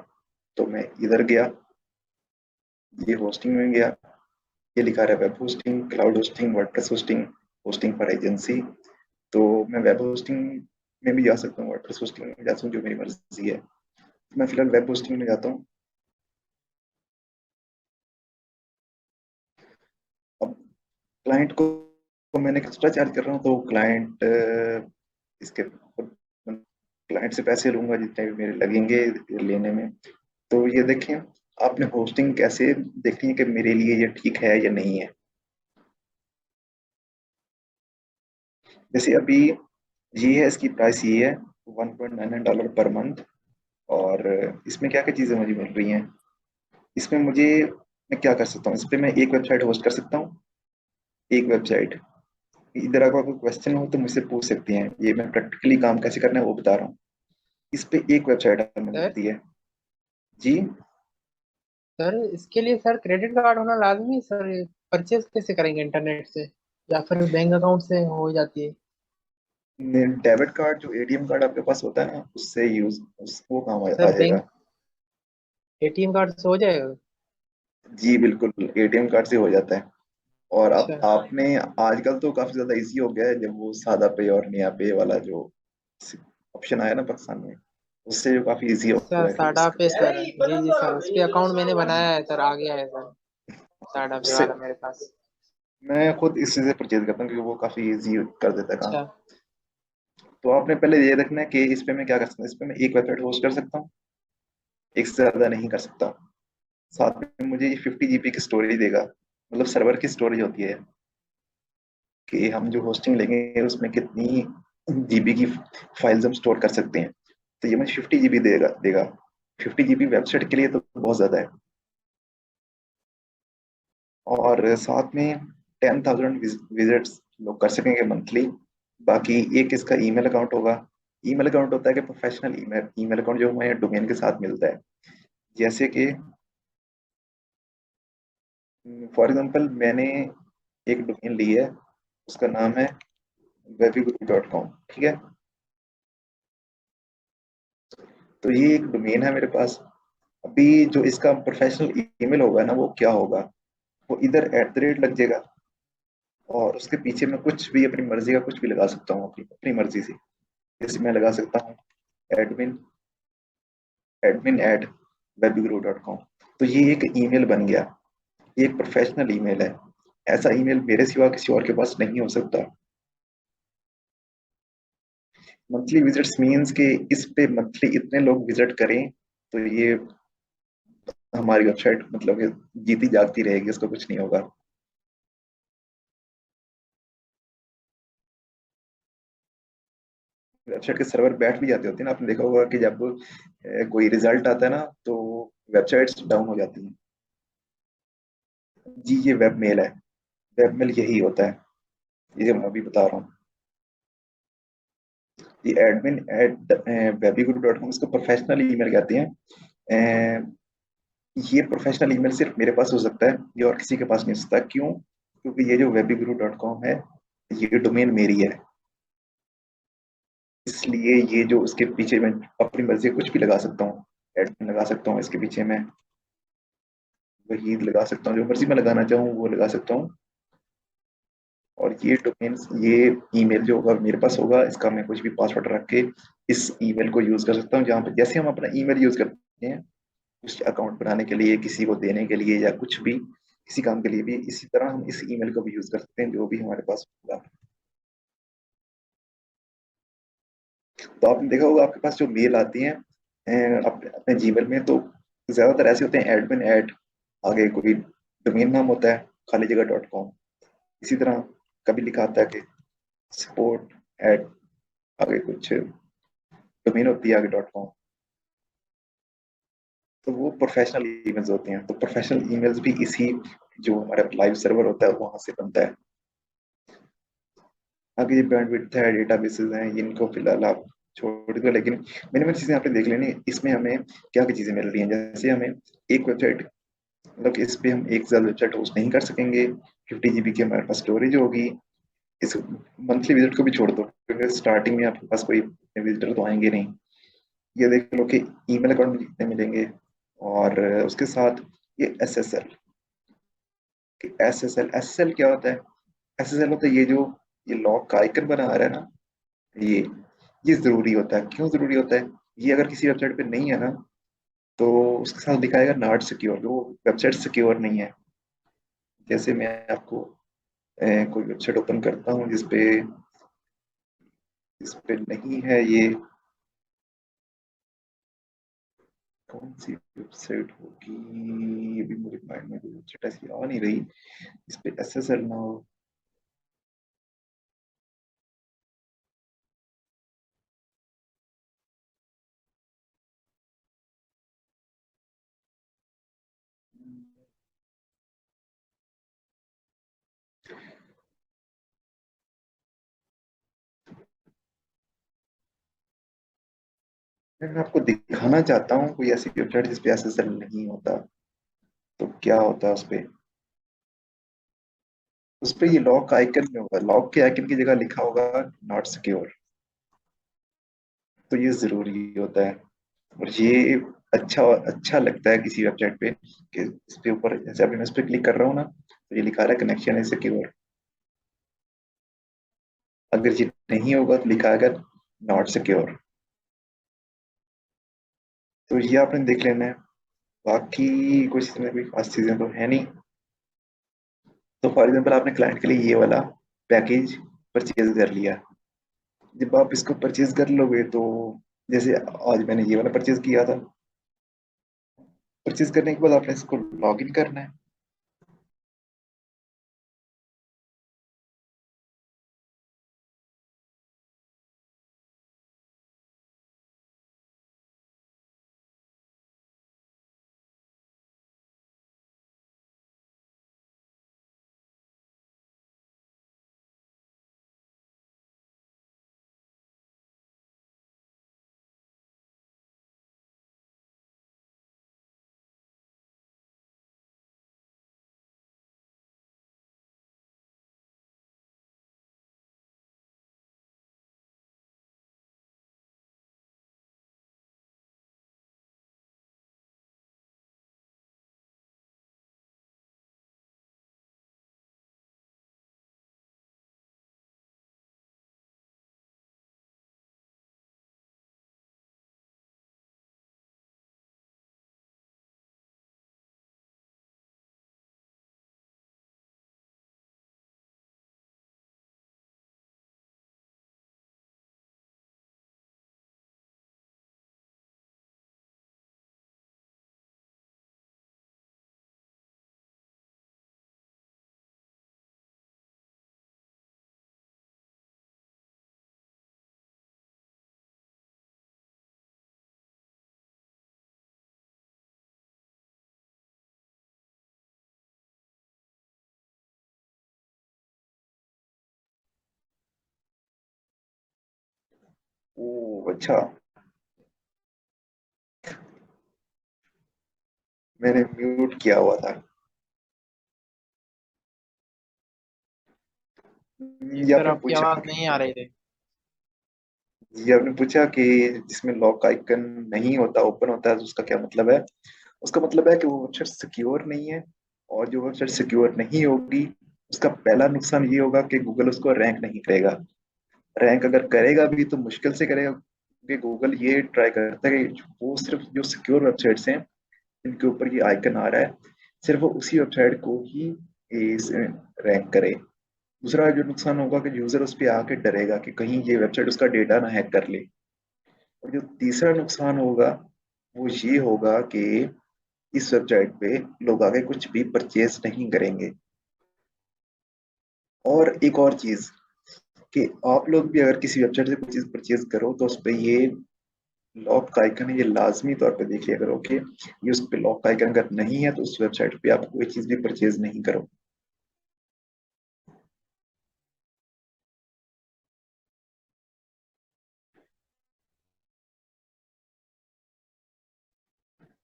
तो मैं इधर गया, ये होस्टिंग में गया, ये लिखा रहा है web hosting, cloud hosting, WordPress hosting, hosting for agency. तो मैं वेब होस्टिंग में भी जा सकता हूँ, वर्डप्रेस होस्टिंग में भी जा सकता हूँ, जो मेरी मर्जी है। मैं फिलहाल वेब होस्टिंग में जाता हूँ। अब क्लाइंट को मैंने एक्स्ट्रा चार्ज कर रहा हूँ, तो क्लाइंट इसके क्लाइंट से पैसे लूंगा जितने भी मेरे लगेंगे लेने में। तो ये देखें, आपने होस्टिंग कैसे देखनी है कि मेरे लिए ये ठीक है या नहीं है। जैसे अभी ये है, इसकी प्राइस ये है $1.99 पर मंथ। और इसमें क्या क्या चीज़ें मुझे मिल रही हैं। इसमें मैं क्या कर सकता हूँ, इस पर मैं एक वेबसाइट होस्ट कर सकता हूँ, एक वेबसाइट। इधर अगर कोई क्वेश्चन हो तो मुझसे पूछ सकते हैं, ये मैं प्रैक्टिकली काम कैसे करना है वो बता रहा हूँ। इस पे एक वेबसाइट हमें सर मिलती है। जी। सर इसके लिए सर क्रेडिट कार्ड होना लाजमी है सर। परचेज कैसे करेंगे इंटरनेट से, या फिर बैंक अकाउंट से हो जाती है? डेबिट कार्ड, जो एटीएम कार्ड आपके पास होता है ना, उससे वो काम आ सर जाएगा। बैंक एटीएम कार्ड से हो जाएगा? जी बिल्कुल, एटीएम कार्ड से हो जाता है। और अब अच्छा आपने आजकल तो काफी ज्यादा इजी हो गया है, जब वो सादा पे और नया पे वाला जो ऑप्शन आया ना पाकिस्तान में, उससे जो काफी इजी हो अच्छा, गया है साडा उसका। पे सर, जी जी सर, उस पे अकाउंट मैंने बनाया है सर, आ गया है सर साडा पे उससे वाला मेरे पास। मैं खुद इसी से परचेज करता हूँ क्योंकि वो काफी इजी कर देता है काम। अच्छा तो आपने पहले ये देखना है कि इस पे मैं क्या कर सकता हूँ। इस पे मैं एक वेबसाइट होस्ट कर सकता हूँ, एक से ज्यादा नहीं कर सकता। साथ में मुझे ये 50 GB की स्टोरेज देगा, मतलब सर्वर की स्टोरेज होती है कि हम जो होस्टिंग लेंगे उसमें कितनी जीबी की फाइल्स हम स्टोर कर सकते हैं। तो ये मुझे 50 GB देगा। 50 GB वेबसाइट के लिए तो बहुत ज्यादा है। और साथ में 10,000 विजिट्स लोग कर सकेंगे मंथली। बाकी एक इसका ईमेल अकाउंट होगा। ईमेल अकाउंट होता है कि प्रोफेशनल ईमेल ईमेल अकाउंट जो हमारे डोमेन के साथ मिलता है। जैसे कि फॉर एग्जांपल मैंने एक डोमेन ली है, उसका नाम है webiguru.com, ठीक है। तो ये एक डोमेन है मेरे पास। अभी जो इसका प्रोफेशनल ईमेल होगा ना, वो क्या होगा, वो इधर @ लग जाएगा और उसके पीछे मैं कुछ भी अपनी मर्जी का कुछ भी लगा सकता हूँ, अपनी अपनी मर्जी से। जैसे मैं लगा सकता हूँ एडमिन admin@webguru.com। तो ये एक ईमेल बन गया, ये एक प्रोफेशनल ईमेल है। ऐसा ईमेल मेरे सिवा किसी और के पास नहीं हो सकता। मंथली विजिट्स मींस कि इस पे मंथली इतने लोग विजिट करें तो ये हमारी वेबसाइट मतलब कि जीती जागती रहेगी, इसको कुछ नहीं होगा। वेबसाइट के सर्वर बैठ भी जाते होते हैं ना, आपने देखा होगा कि जब कोई रिजल्ट आता है ना तो वेबसाइट्स डाउन हो जाती हैं। जी ये वेब मेल है, वेब मेल यही होता है, ये जो मैं अभी बता रहा हूँ। ये admin@webiguru.com, इसको प्रोफेशनल ईमेल कहते हैं। अ, ये प्रोफेशनल ईमेल सिर्फ मेरे पास हो सकता है, ये और किसी के पास नहीं हो सकता। क्यों? क्योंकि ये जो webguru.com है ये डोमेन मेरी है, इसलिए ये जो उसके पीछे मैं अपनी मर्जी से कुछ भी लगा सकता हूँ, एडमिन लगा सकता हूँ, इसके पीछे मैं वही लगा सकता हूँ, जो मर्जी मैं लगाना चाहूँ वो लगा सकता हूँ। और ये डोमेन, ये ईमेल जो होगा मेरे पास होगा, इसका मैं कुछ भी पासवर्ड रख के इस ईमेल को यूज कर सकता हूँ। जहाँ पे जैसे हम अपना ईमेल यूज करते हैं कुछ अकाउंट बनाने के लिए, किसी को देने के लिए, या कुछ भी किसी काम के लिए भी, इसी तरह हम इस ईमेल को भी यूज कर सकते हैं जो भी हमारे पास होगा। तो आपने देखा होगा आपके पास जो मेल आती हैं अपने जीमेल में, तो ज्यादातर ऐसे होते हैं एडमिन एट, आगे कोई डोमेन नाम होता है खाली जगह .com। इसी तरह कभी लिखा आता है कि सपोर्ट एट, आगे कुछ डोमेन होती है आगे .com। तो वो प्रोफेशनल ईमेल्स होते हैं, तो प्रोफेशनल ईमेल्स भी इसी जो हमारा लाइव सर्वर होता है वहां से बनता है। आगे ये बैंडविड्थ है, डेटाबेसेस हैं, इनको फिलहाल आप छोड़ दो, लेकिन मिनिमम चीजें आपने देख लेनी। इसमें हमें क्या क्या चीजें मिल रही हैं, जैसे हमें एक वेबसाइट, मतलब कि इस पे हम एक साथ वेबसाइट होस्ट नहीं कर सकेंगे, 50 GB की हमारे पास स्टोरेज होगी। इस मंथली विजिट को भी छोड़ दो, क्योंकि स्टार्टिंग में आपके पास कोई विजिटर तो आएंगे नहीं। ये देख लो कि ईमेल अकाउंट में कितने मिलेंगे, और उसके साथ ये SSL। SSL क्या होता है? SSL होता है ये जो ये लॉग का आइकन बना आ रहा है ना, ये ये जरूरी होता है। क्यों जरूरी होता है? ये अगर किसी वेबसाइट पे नहीं है ना, तो उसके साथ दिखाएगा नॉट सिक्योर, वो वेबसाइट सिक्योर नहीं है। जैसे मैं आपको कोई वेबसाइट ओपन करता हूँ जिस पे नहीं है ये, कौन सी वेबसाइट होगी? अभी मेरे माइंड में कोई वेबसाइट ऐसी आ नहीं रही इस पे SSL ना हो। मैं आपको दिखाना चाहता हूँ कोई ऐसी वेबसाइट जिस पे SSL नहीं होता, तो क्या होता है उस पे ये लॉक आइकन में होगा, लॉक के आइकन की जगह लिखा होगा नॉट सिक्योर। तो ये जरूरी होता है। और ये अच्छा लगता है किसी वेबसाइट पे कि इस पे ऊपर, जैसे अभी मैं इस पे क्लिक कर रहा हूँ ना, तो ये लिखा रहा है कनेक्शन है सिक्योर। अगर ये नहीं होगा तो लिखा है नॉट सिक्योर। तो ये आपने देख लेना है। बाकी कुछ इसमें कोई खास चीजें तो है नहीं। तो फॉर एग्जाम्पल आपने क्लाइंट के लिए ये वाला पैकेज परचेज कर लिया। जब आप इसको परचेज कर लोगे तो, जैसे आज मैंने ये वाला परचेज किया था, परचेज करने के बाद आपने इसको लॉग इन करना है। ओ अच्छा, मैंने म्यूट किया हुआ था। जी ये सर, आपने आपकी पूछा आवाज नहीं आ रही थी। ये आपने पूछा कि जिसमें लॉक आइकन नहीं होता, ओपन होता है, तो उसका क्या मतलब है? उसका मतलब है कि वो वेबसाइट सिक्योर नहीं है। और जो वेबसाइट सिक्योर नहीं होगी, उसका पहला नुकसान ये होगा कि गूगल उसको रैंक नहीं करेगा। रैंक अगर करेगा भी तो मुश्किल से करेगा, क्योंकि गूगल ये ट्राई करता है कि वो सिर्फ जो सिक्योर वेबसाइट्स हैं जिनके ऊपर ये आइकन आ रहा है, सिर्फ वो उसी वेबसाइट को ही रैंक करे। दूसरा जो नुकसान होगा कि यूजर उस पर आके डरेगा कि कहीं ये वेबसाइट उसका डेटा ना हैक कर ले। और जो तीसरा नुकसान होगा वो ये होगा कि इस वेबसाइट पे लोग आगे कुछ भी परचेज नहीं करेंगे। और एक और चीज कि आप लोग भी अगर किसी वेबसाइट से कुछ चीज परचेज करो तो उस पे ये लॉक का आइकन है, ये लाजमी तौर पे देख लिया करो कि ये उस पे लॉक का आइकन अगर नहीं है तो उस वेबसाइट पे आप कोई चीज भी परचेज नहीं करो।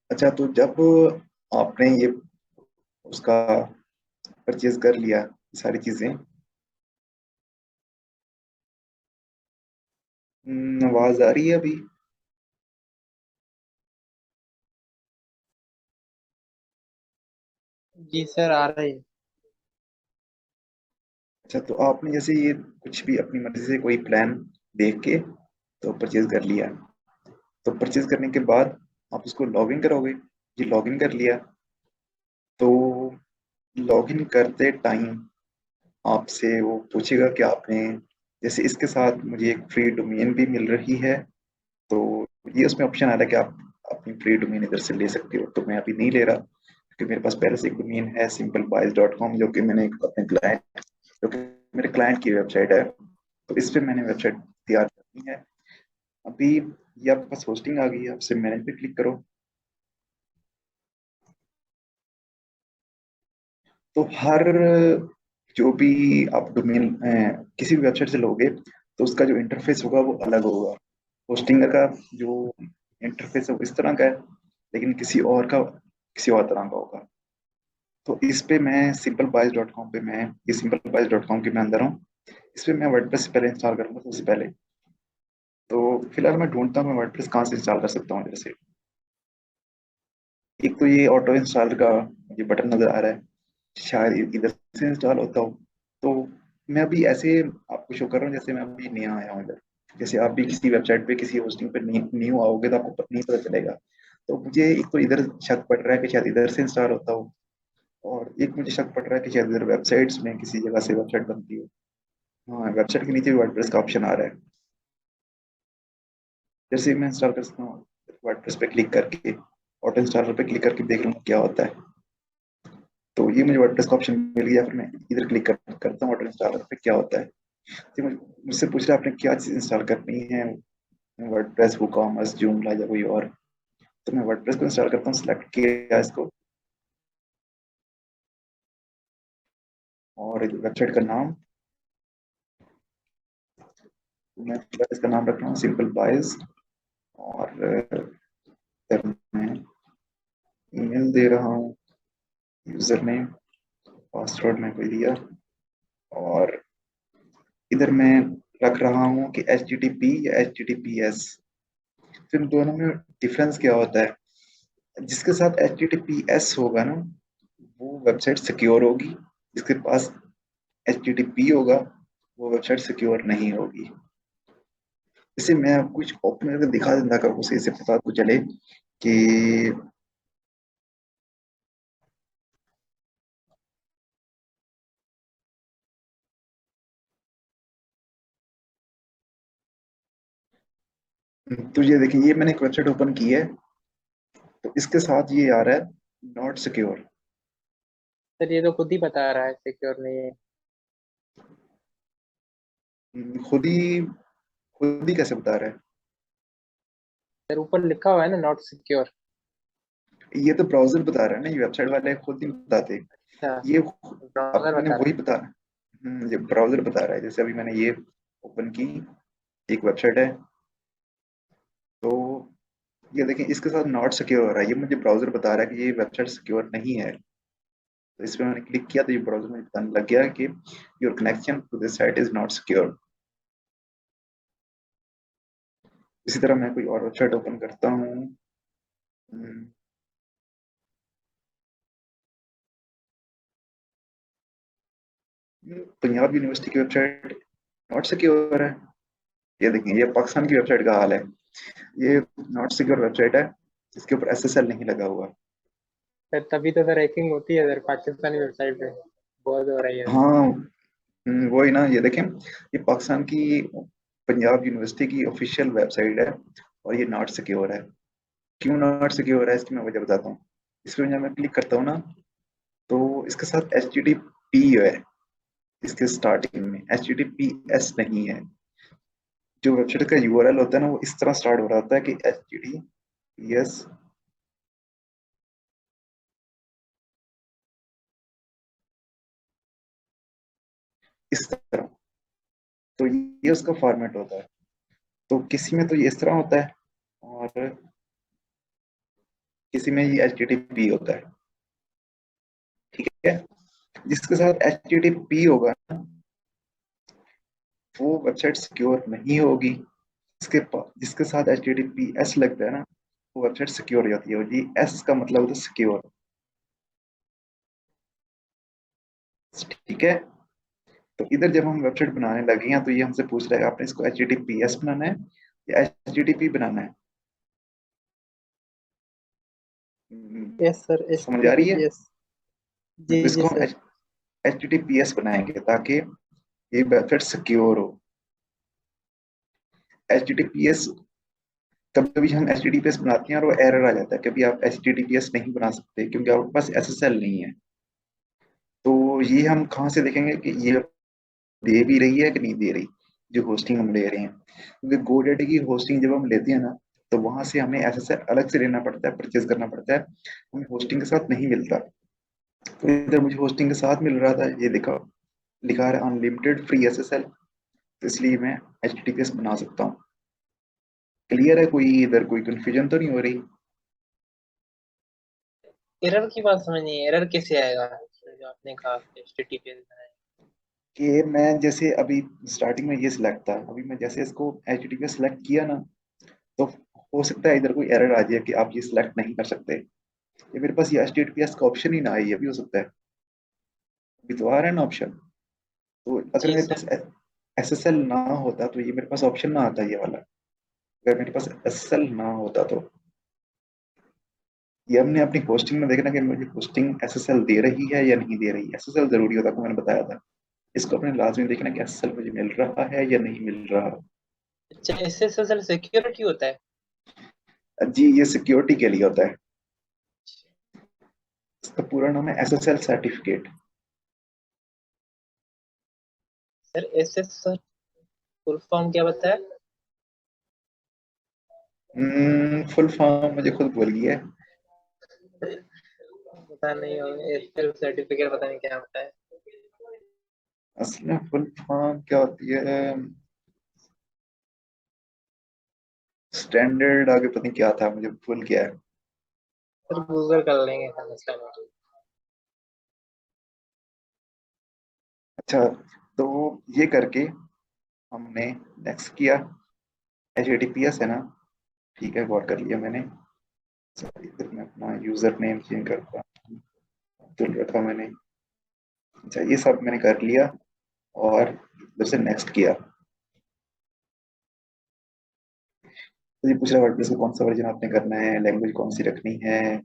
अच्छा, तो जब आपने ये उसका परचेज कर लिया सारी चीजें, आवाज आ रही है अभी? जी सर, आ रही है। अच्छा, तो आपने जैसे ये कुछ भी अपनी मर्जी से कोई प्लान देख के तो परचेज कर लिया, तो परचेज करने के बाद आप उसको लॉगिन करोगे। जी, लॉगिन कर लिया तो लॉगिन करते टाइम आपसे वो पूछेगा कि आपने, जैसे इसके साथ मुझे एक फ्री डोमेन भी मिल रही है, तो ये उसमें ऑप्शन आ रहा है कि आप अपनी फ्री डोमेन इधर से ले सकते हो। तो मैं अभी नहीं ले रहा क्योंकि मेरे पास पहले से एक डोमेन है simplebuys.com, जो कि मैंने अपने क्लाइंट, जो कि मेरे क्लाइंट की वेबसाइट है, तो इस पे मैंने वेबसाइट तैयार करनी है। अभी ये आपके पास होस्टिंग आ गई है, आपसे मैनेज पे क्लिक करो। तो हर जो भी आप डोमेन किसी भी वेबसाइट से लोगे तो उसका जो इंटरफेस होगा वो अलग होगा। होस्टिंग का जो इंटरफेस है वो इस तरह का है, लेकिन किसी और तरह का होगा। तो इस पे मैं simplebuys.com पे, मैं ये simplebuys.com के मैं अंदर हूँ। इस पे मैं वर्डप्रेस पहले इंस्टॉल करूंगा सबसे पहले। तो फिलहाल मैं ढूंढता हूँ मैं वर्डप्रेस कहाँ से इंस्टॉल कर सकता हूँ। जैसे एक तो ये ऑटो इंस्टॉल का ये बटन नजर आ रहा है, शायद इधर से इंस्टॉल होता हो। तो मैं अभी ऐसे आपको शो कर रहा हूँ जैसे मैं अभी नया आया हूँ इधर। जैसे आप भी किसी वेबसाइट पे किसी होस्टिंग पे न्यू आओगे तो आपको नहीं पता चलेगा। तो मुझे एक तो इधर शक पड़ रहा है कि शायद इधर से इंस्टॉल होता हो, और एक मुझे शक पड़ रहा है कि शायद इधर वेबसाइट्स में किसी जगह से वेबसाइट बनती हो। हाँ, वेबसाइट के नीचे भी वर्डप्रेस का ऑप्शन आ रहा है। जैसे ही मैं इंस्टॉल कर सकता हूँ, वर्डप्रेस पे क्लिक करके ऑटो इंस्टॉलर पे क्लिक करके देख लूंगा क्या होता है। तो ये मुझे वर्डप्रेस का ऑप्शन मिल गया, फिर मैं इधर क्लिक करता हूँ ऑटो इंस्टॉलर पे क्या होता है। तो मुझसे पूछ रहा है आपने क्या चीज़ इंस्टॉल करनी है, वर्डप्रेस, वूकॉमर्स, जूमला या कोई और। तो मैं वर्डप्रेस को इंस्टॉल करता हूँ, सिलेक्ट किया इसको, और वेबसाइट का नाम, मैं इसका नाम रख रहा हूँ सिंपल बाइज। और फिर मैं ईमेल दे रहा हूँ, यूजर नेम, पासवर्ड मैं कोई दिया, और इधर मैं रख रहा हूँ कि HTTP या HTTPS। तो इन दोनों में डिफरेंस क्या होता है? जिसके साथ HTTPS होगा ना, वो वेबसाइट सिक्योर होगी। जिसके पास HTTP होगा वो वेबसाइट सिक्योर नहीं होगी। इसे मैं आपको कुछ ओपन करके दिखा देता ताकि आपको सही से पता तो चले कि तो ये देखिए, ये मैंने एक वेबसाइट ओपन की है, तो इसके साथ ये आ रहा है नॉट सिक्योर। सर, ये तो खुद ही बता रहा है सिक्योर नहीं है। खुद ही कैसे बता रहा है? सर, ऊपर लिखा हुआ है ना, नॉट सिक्योर। ये तो ब्राउजर बता रहा है ना, ये वेबसाइट वाले खुद नहीं बताते। अच्छा, ये अब ब्राउजर मैंने बता रहा वही बता, ये ब्राउजर बता रहा है। जैसे अभी मैंने ये ओपन की, एक वेबसाइट है, तो ये देखें इसके साथ नॉट सिक्योर हो रहा है, ये मुझे ब्राउजर बता रहा है कि ये वेबसाइट सिक्योर नहीं है। तो इस पर मैंने क्लिक किया तो ये ब्राउजर में बताने लग गया कि your connection to this site is not secure. इसी तरह मैं कोई और वेबसाइट ओपन करता हूँ। पंजाब यूनिवर्सिटी की वेबसाइट नॉट सिक्योर है। ये देखिए, ये पाकिस्तान की वेबसाइट का हाल है। ये नॉट सिक्योर वेबसाइट है, इसके ऊपर एसएसएल नहीं लगा हुआ। सर तभी तो सर हैकिंग होती है सर, पाकिस्तानी वेबसाइट पे बहुत हो रही है सर। हाँ, वही ना, ये देखें, ये पाकिस्तान की पंजाब यूनिवर्सिटी की ऑफिशियल वेबसाइट है और ये नॉट सिक्योर है। क्यों नॉट सिक्योर है इसकी मैं वजह बताता हूँ। इस पर जब मैं क्लिक करता हूँ ना, तो इसके साथ HTTP है, इसके स्टार्टिंग में HTTPS नहीं है। जो वेबसाइट का URL होता है ना, वो इस तरह स्टार्ट हो रहा होता है कि HTTPS, इस तरह। तो ये उसका फॉर्मेट होता है। तो किसी में तो ये इस तरह होता है और किसी में ये HTTP होता है। ठीक है, जिसके साथ HTTP होगा ना, वो वेबसाइट सिक्योर नहीं होगी। जिसके साथ HTTPS लगता है ना, वो वेबसाइट सिक्योर हो जाती है। और ये S का मतलब होता है सिक्योर। ठीक है, तो इधर जब हम वेबसाइट बनाने लगे हैं तो ये हमसे पूछ रहा है आपने इसको HTTPS बनाना है या HTTP बनाना है। यस सर, एच समझ टी आ टी रही है। P S. जी जी इसको हम सर। HTTPS बनाएंगे ताकि ये वेबसाइट सिक्योर हो। HTTPS, कभी कभी हम HTTPS बनाते हैं और वो एरर आ जाता है, कभी आप HTTPS नहीं बना सकते क्योंकि आपके पास SSL नहीं है। तो ये हम कहाँ से देखेंगे कि ये दे भी रही है कि नहीं दे रही, जो होस्टिंग हम ले रहे हैं। क्योंकि GoDaddy की होस्टिंग जब हम लेते हैं ना, तो वहां से हमें SSL अलग से लेना पड़ता है, परचेज करना पड़ता है, हमें होस्टिंग के साथ नहीं मिलता। तो इधर मुझे होस्टिंग के साथ मिल रहा था, ये लिखा लिखा है अनलिमिटेड फ्री SSL, तो इसलिए मैं HTTPS बना सकता हूँ। क्लियर है, कोई इधर कोई कंफ्यूजन तो नहीं हो रही। एरर की बात समझ नहीं, एरर कैसे आएगा जो आपने कहा H T T P S बनाए। कि मैं जैसे अभी स्टार्टिंग में ये सिलेक्ट था, अभी मैं जैसे इसको HTTPS सिलेक्ट किया ना, तो हो सकता है इधर कोई एरर आ जाए कि आप ये सिलेक्ट नहीं कर सकते, ये मेरे पास ये HTTPS का ऑप्शन ही ना आए, ये भी हो सकता है। अभी तो आ रहा है ना ऑप्शन। तो अगर जी मेरे सर। पास SSL ना होता तो ये मेरे पास ऑप्शन ना आता, ये वाला। अगर मेरे पास SSL ना होता तो ये हमने अपनी होस्टिंग में देखना कि मुझे होस्टिंग SSL दे रही है या नहीं दे रही। SSL जरूरी होता है, मैंने बताया था। इसको अपने लाजमी देखना कि SSL मुझे मिल रहा है या नहीं मिल रहा। अच्छा, S S S L security होता है। जी, ये सिक्योरिटी के लिए होता है। इसका पूरा नाम है SSL certificate. Sir S S sir full form क्या बताया। फुल फॉर्म मुझे खुद भूल गया है। पता नहीं होगा, एस एल सर्टिफिकेट पता नहीं क्या होता है। असल में फुल फॉर्म क्या होती है, स्टैंडर्ड आगे पता नहीं क्या था, मुझे भूल गया है। सर गूगल कर लेंगे सर, मसला नहीं। अच्छा, तो ये करके हमने नेक्स्ट किया। HTTPS है ना, ठीक है, गौर कर लिया मैंने। सॉरी, इधर मैं अपना यूजर नेम चेंज करता हूँ, अब्दुल रखा मैंने। अच्छा, ये सब मैंने कर लिया और इधर से नेक्स्ट किया। तो ये पूछ रहा है वर्डप्रेस का कौन सा वर्जन आपने करना है, लैंग्वेज कौन सी रखनी है,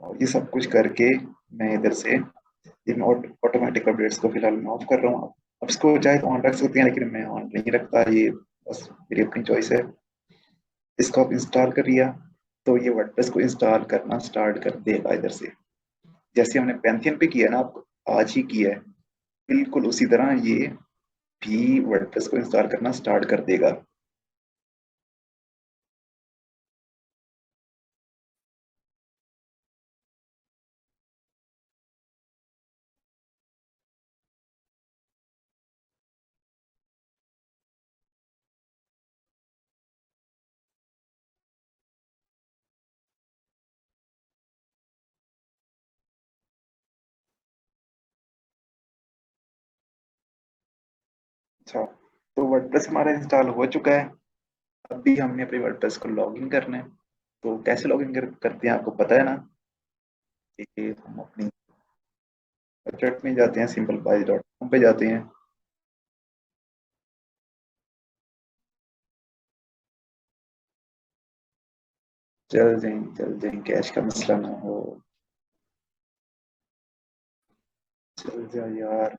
और ये सब कुछ करके मैं इधर से ये मैं ऑटोमेटिक अपडेट्स को फिलहाल मैं ऑफ कर रहा हूँ। अब इसको चाहे तो ऑन रख सकते हैं, लेकिन मैं ऑन नहीं रखता, ये बस मेरी अपनी चॉइस है। इसको आप इंस्टॉल कर लिया तो ये वर्डप्रेस को इंस्टॉल करना स्टार्ट कर देगा इधर से। जैसे हमने पैंथियन पे किया ना, आपको आज ही किया है, बिल्कुल उसी तरह ये भी वर्डप्रेस को इंस्टॉल करना स्टार्ट कर देगा। अच्छा, तो वर्डप्रेस हमारा इंस्टॉल हो चुका है। अभी हमने अपने वर्डप्रेस को लॉगिन करना है। तो कैसे लॉगिन करते हैं आपको पता है ना? कि हम अपनी वेबसाइट में जाते हैं, simplebytes.com पे जाते हैं। चल जाएं, कैश का मसला ना हो। चल जा यार।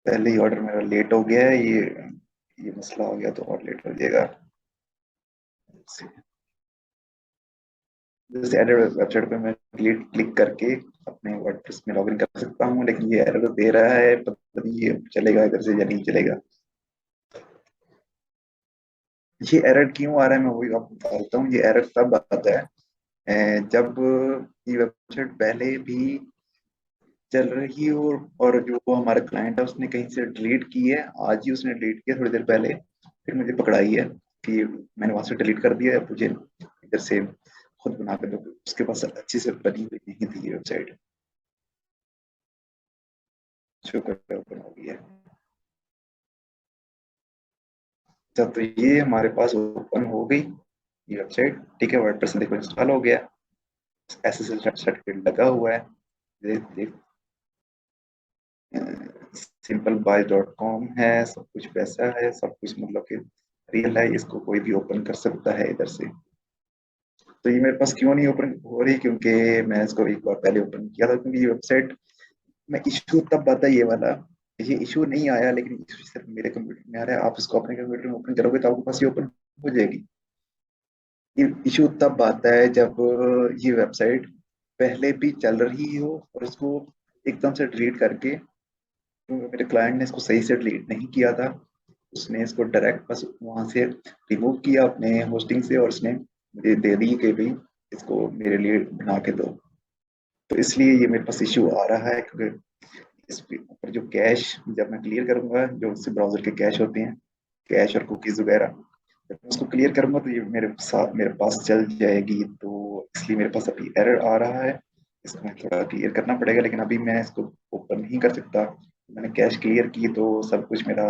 पहले ही ऑर्डर मेरा लेट हो गया है, ये मसला हो गया तो और लेट हो जाएगा। जैसे एडिट वेबसाइट पे मैं क्लिक करके अपने वर्डप्रेस में लॉगिन कर सकता हूँ, लेकिन ये एरर दे रहा है, पता नहीं ये चलेगा इधर से या नहीं चलेगा। ये एरर क्यों आ रहा है मैं वही आपको बता देता हूँ। ये एरर तब आता है जब ये वेबसाइट पहले भी चल रही हो और जो वो हमारा क्लाइंट है उसने कहीं से डिलीट की है, आज ही उसने डिलीट किया थोड़ी देर पहले, फिर मुझे पकड़ाई है कि मैंने वहां से डिलीट कर दिया है, मुझे इधर से खुद बना कर दो। उसके पास अच्छी से बनी हुई नहीं थी ये वेबसाइट। शुक्र है ओपन हो गई है। अच्छा, तो ये हमारे पास ओपन हो गई ये वेबसाइट। ठीक है, वर्डप्रेस देखो इंस्टॉल हो गया, एसएसएल सर्टिफिकेट लगा हुआ है। देख सिंपल बाय डॉट कॉम है, सब कुछ वैसा है, सब कुछ मतलब कि रियल है, इसको कोई भी ओपन कर सकता है इधर से। तो ये मेरे पास क्यों नहीं ओपन हो रही? क्योंकि मैं इसको एक बार पहले ओपन किया था, क्योंकि ये वेबसाइट में इशू तब आता है ये वाला। ये इशू नहीं आया, लेकिन इशू सिर्फ मेरे कंप्यूटर में आ रहा है। आप इसको अपने कंप्यूटर में ओपन करोगे तो आपके पास ये ओपन हो जाएगी। ये इशू तब आता है जब ये वेबसाइट पहले भी चल रही हो और उसको एकदम से डिलीट करके, तो मेरे क्लाइंट ने इसको सही से डिलीट नहीं किया था, उसने इसको डायरेक्ट बस वहां से रिमूव किया अपने होस्टिंग से, और उसने मुझे दे दी कि भाई इसको मेरे लिए बना के दो। तो इसलिए ये मेरे पास इशू आ रहा है, क्योंकि इस पे ऊपर जो कैश जब मैं क्लियर करूंगा, जो उससे ब्राउजर के कैश होते हैं, कैश और कुकीज वगैरह, जब मैं उसको क्लियर करूंगा तो ये मेरे साथ मेरे पास चल जाएगी। तो इसलिए मेरे पास अभी एरर आ रहा है, इसको मैं थोड़ा क्लियर करना पड़ेगा, लेकिन अभी मैं इसको ओपन नहीं कर सकता। मैंने कैश क्लियर की तो सब कुछ मेरा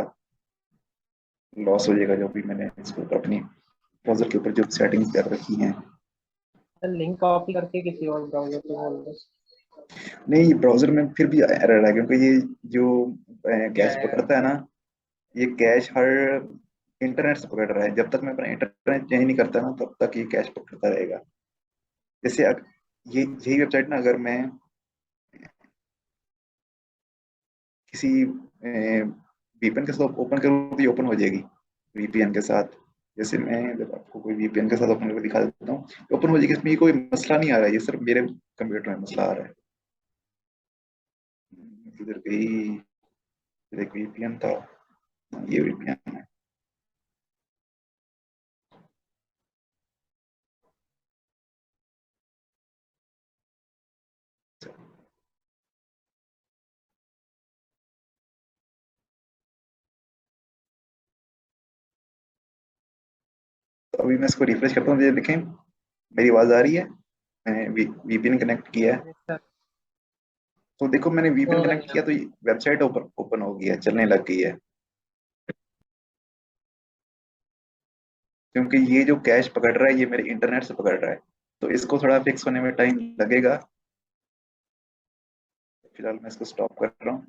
लॉस हो जाएगा, जो भी मैंने इसके ऊपर अपनी ब्राउजर के ऊपर जो सेटिंग्स कर रखी हैं। लिंक कॉपी करके किसी और ब्राउजर पे बोल दो। नहीं, ब्राउजर में फिर भी एरर है, क्योंकि ये जो क्या कैश है? पकड़ता है ना, ये कैश हर इंटरनेट से पकड़ रहा है। जब तक मैं अपना इंटरनेट चेंज नहीं करता ना, तब तक ये कैश पकड़ता रहेगा। जैसे ये यही वेबसाइट ना, अगर मैं किसी वीपीएन के साथ ओपन करूँ तो ये ओपन हो जाएगी वीपीएन के साथ। जैसे मैं जब आपको कोई वीपीएन के साथ ओपन करके दिखा देता हूँ, ओपन हो जाएगी। इसमें ये कोई मसला नहीं आ रहा है, ये सिर्फ मेरे कंप्यूटर में मसला आ रहा है। इधर गई, इधर एक वीपीएन था, ये वीपीएन है। तो अभी मैं इसको रिफ्रेश करता हूँ, ये देखें मेरी आवाज आ रही है। मैंने वीपीएन कनेक्ट किया है, yes, sir। तो देखो मैंने वीपीएन हो कनेक्ट गई किया तो वेबसाइट ओपन ओपन हो गई है, चलने लग गई है। क्योंकि ये जो कैश पकड़ रहा है ये मेरे इंटरनेट से पकड़ रहा है, तो इसको थोड़ा फिक्स होने में टाइम लगेगा। फिलहाल मैं इसको स्टॉप कर रहा हूँ।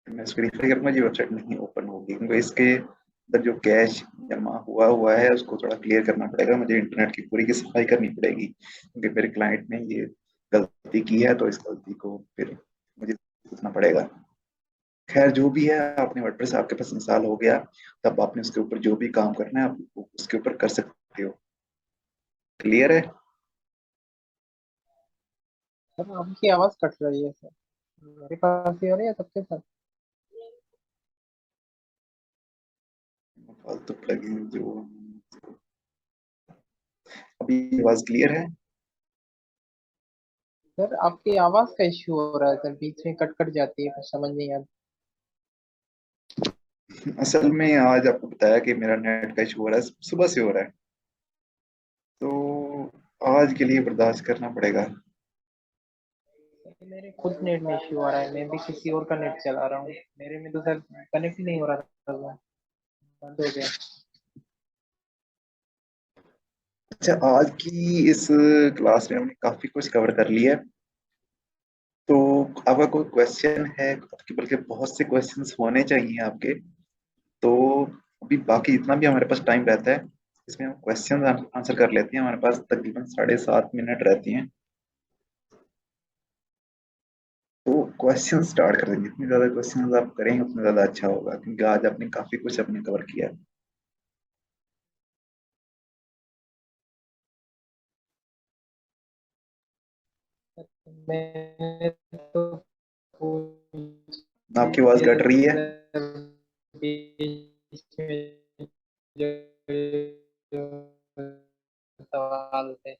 मैं इसको रिफ्रेश करूंगा, ये वेबसाइट नहीं ओपन होगी, क्योंकि इसके अंदर जो कैश जमा हुआ हुआ है उसको थोड़ा क्लियर करना पड़ेगा। मुझे इंटरनेट की पूरी की सफाई करनी पड़ेगी, क्योंकि मेरे क्लाइंट ने ये गलती की है, तो इस गलती को फिर मुझे भुगतना पड़ेगा। खैर जो भी है, आपने वर्डप्रेस आपके पास इंस्टॉल हो गया, तब आपने उसके ऊपर जो भी काम करना है आप उसके ऊपर कर सकते हो। क्लियर है? सर, आपकी आवाज कट रही है सर। मेरे पास ही हो रही है सबके साथ। फालतू प्लगइन जो, अभी आवाज क्लियर है? सर, आपकी आवाज का इश्यू हो रहा है सर, बीच में कट कट जाती है, कुछ समझ नहीं आता। असल में आज आपको बताया कि मेरा नेट का इशू हो रहा है, सुबह से हो रहा है। तो आज के लिए बर्दाश्त करना पड़ेगा। मेरे खुद नेट में इश्यू आ रहा है, मैं भी किसी और का नेट चला रहा हूँ, मेरे में तो सर कनेक्ट ही नहीं हो रहा था, वो बंद हो गया। अच्छा, आज की इस क्लास में हमने काफी कुछ कवर कर लिया है। तो आपका कोई क्वेश्चन है आपके, बल्कि बहुत से क्वेश्चंस होने चाहिए आपके। तो अभी बाकी जितना भी हमारे पास टाइम रहता है, इसमें हम क्वेश्चन आंसर कर लेते हैं। हमारे पास तकरीबन 7.5 मिनट रहती हैं। तो क्वेश्चन स्टार्ट कर देंगे। जितनी ज्यादा क्वेश्चन आप करेंगे उतना ज्यादा अच्छा होगा, क्योंकि आज आपने काफी कुछ अपने कवर किया है। मैं तो पूछ आपकी आवाज लिया कट रही है। सर, बीच में जो जो सवाल थे,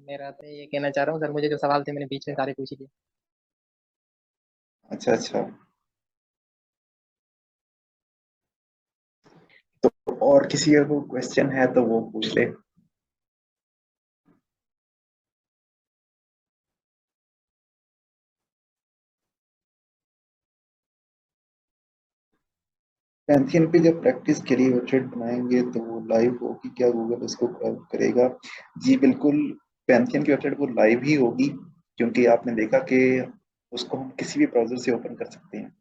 मेरा तो ये कहना चाह रहा हूँ सर, मुझे जो सवाल थे मैंने बीच में सारे पूछ ही लिए। अच्छा अच्छा। तो और किसी का कोई क्वेश्चन है तो वो पूछ ले। पैंथियन पे जब प्रैक्टिस के लिए वेबसाइट बनाएंगे तो वो लाइव होगी क्या? गूगल उसको करेगा? जी बिल्कुल। पैंथियन की वेबसाइट वो लाइव ही होगी, क्योंकि आपने देखा कि उसको हम किसी भी ब्राउजर से ओपन कर सकते हैं।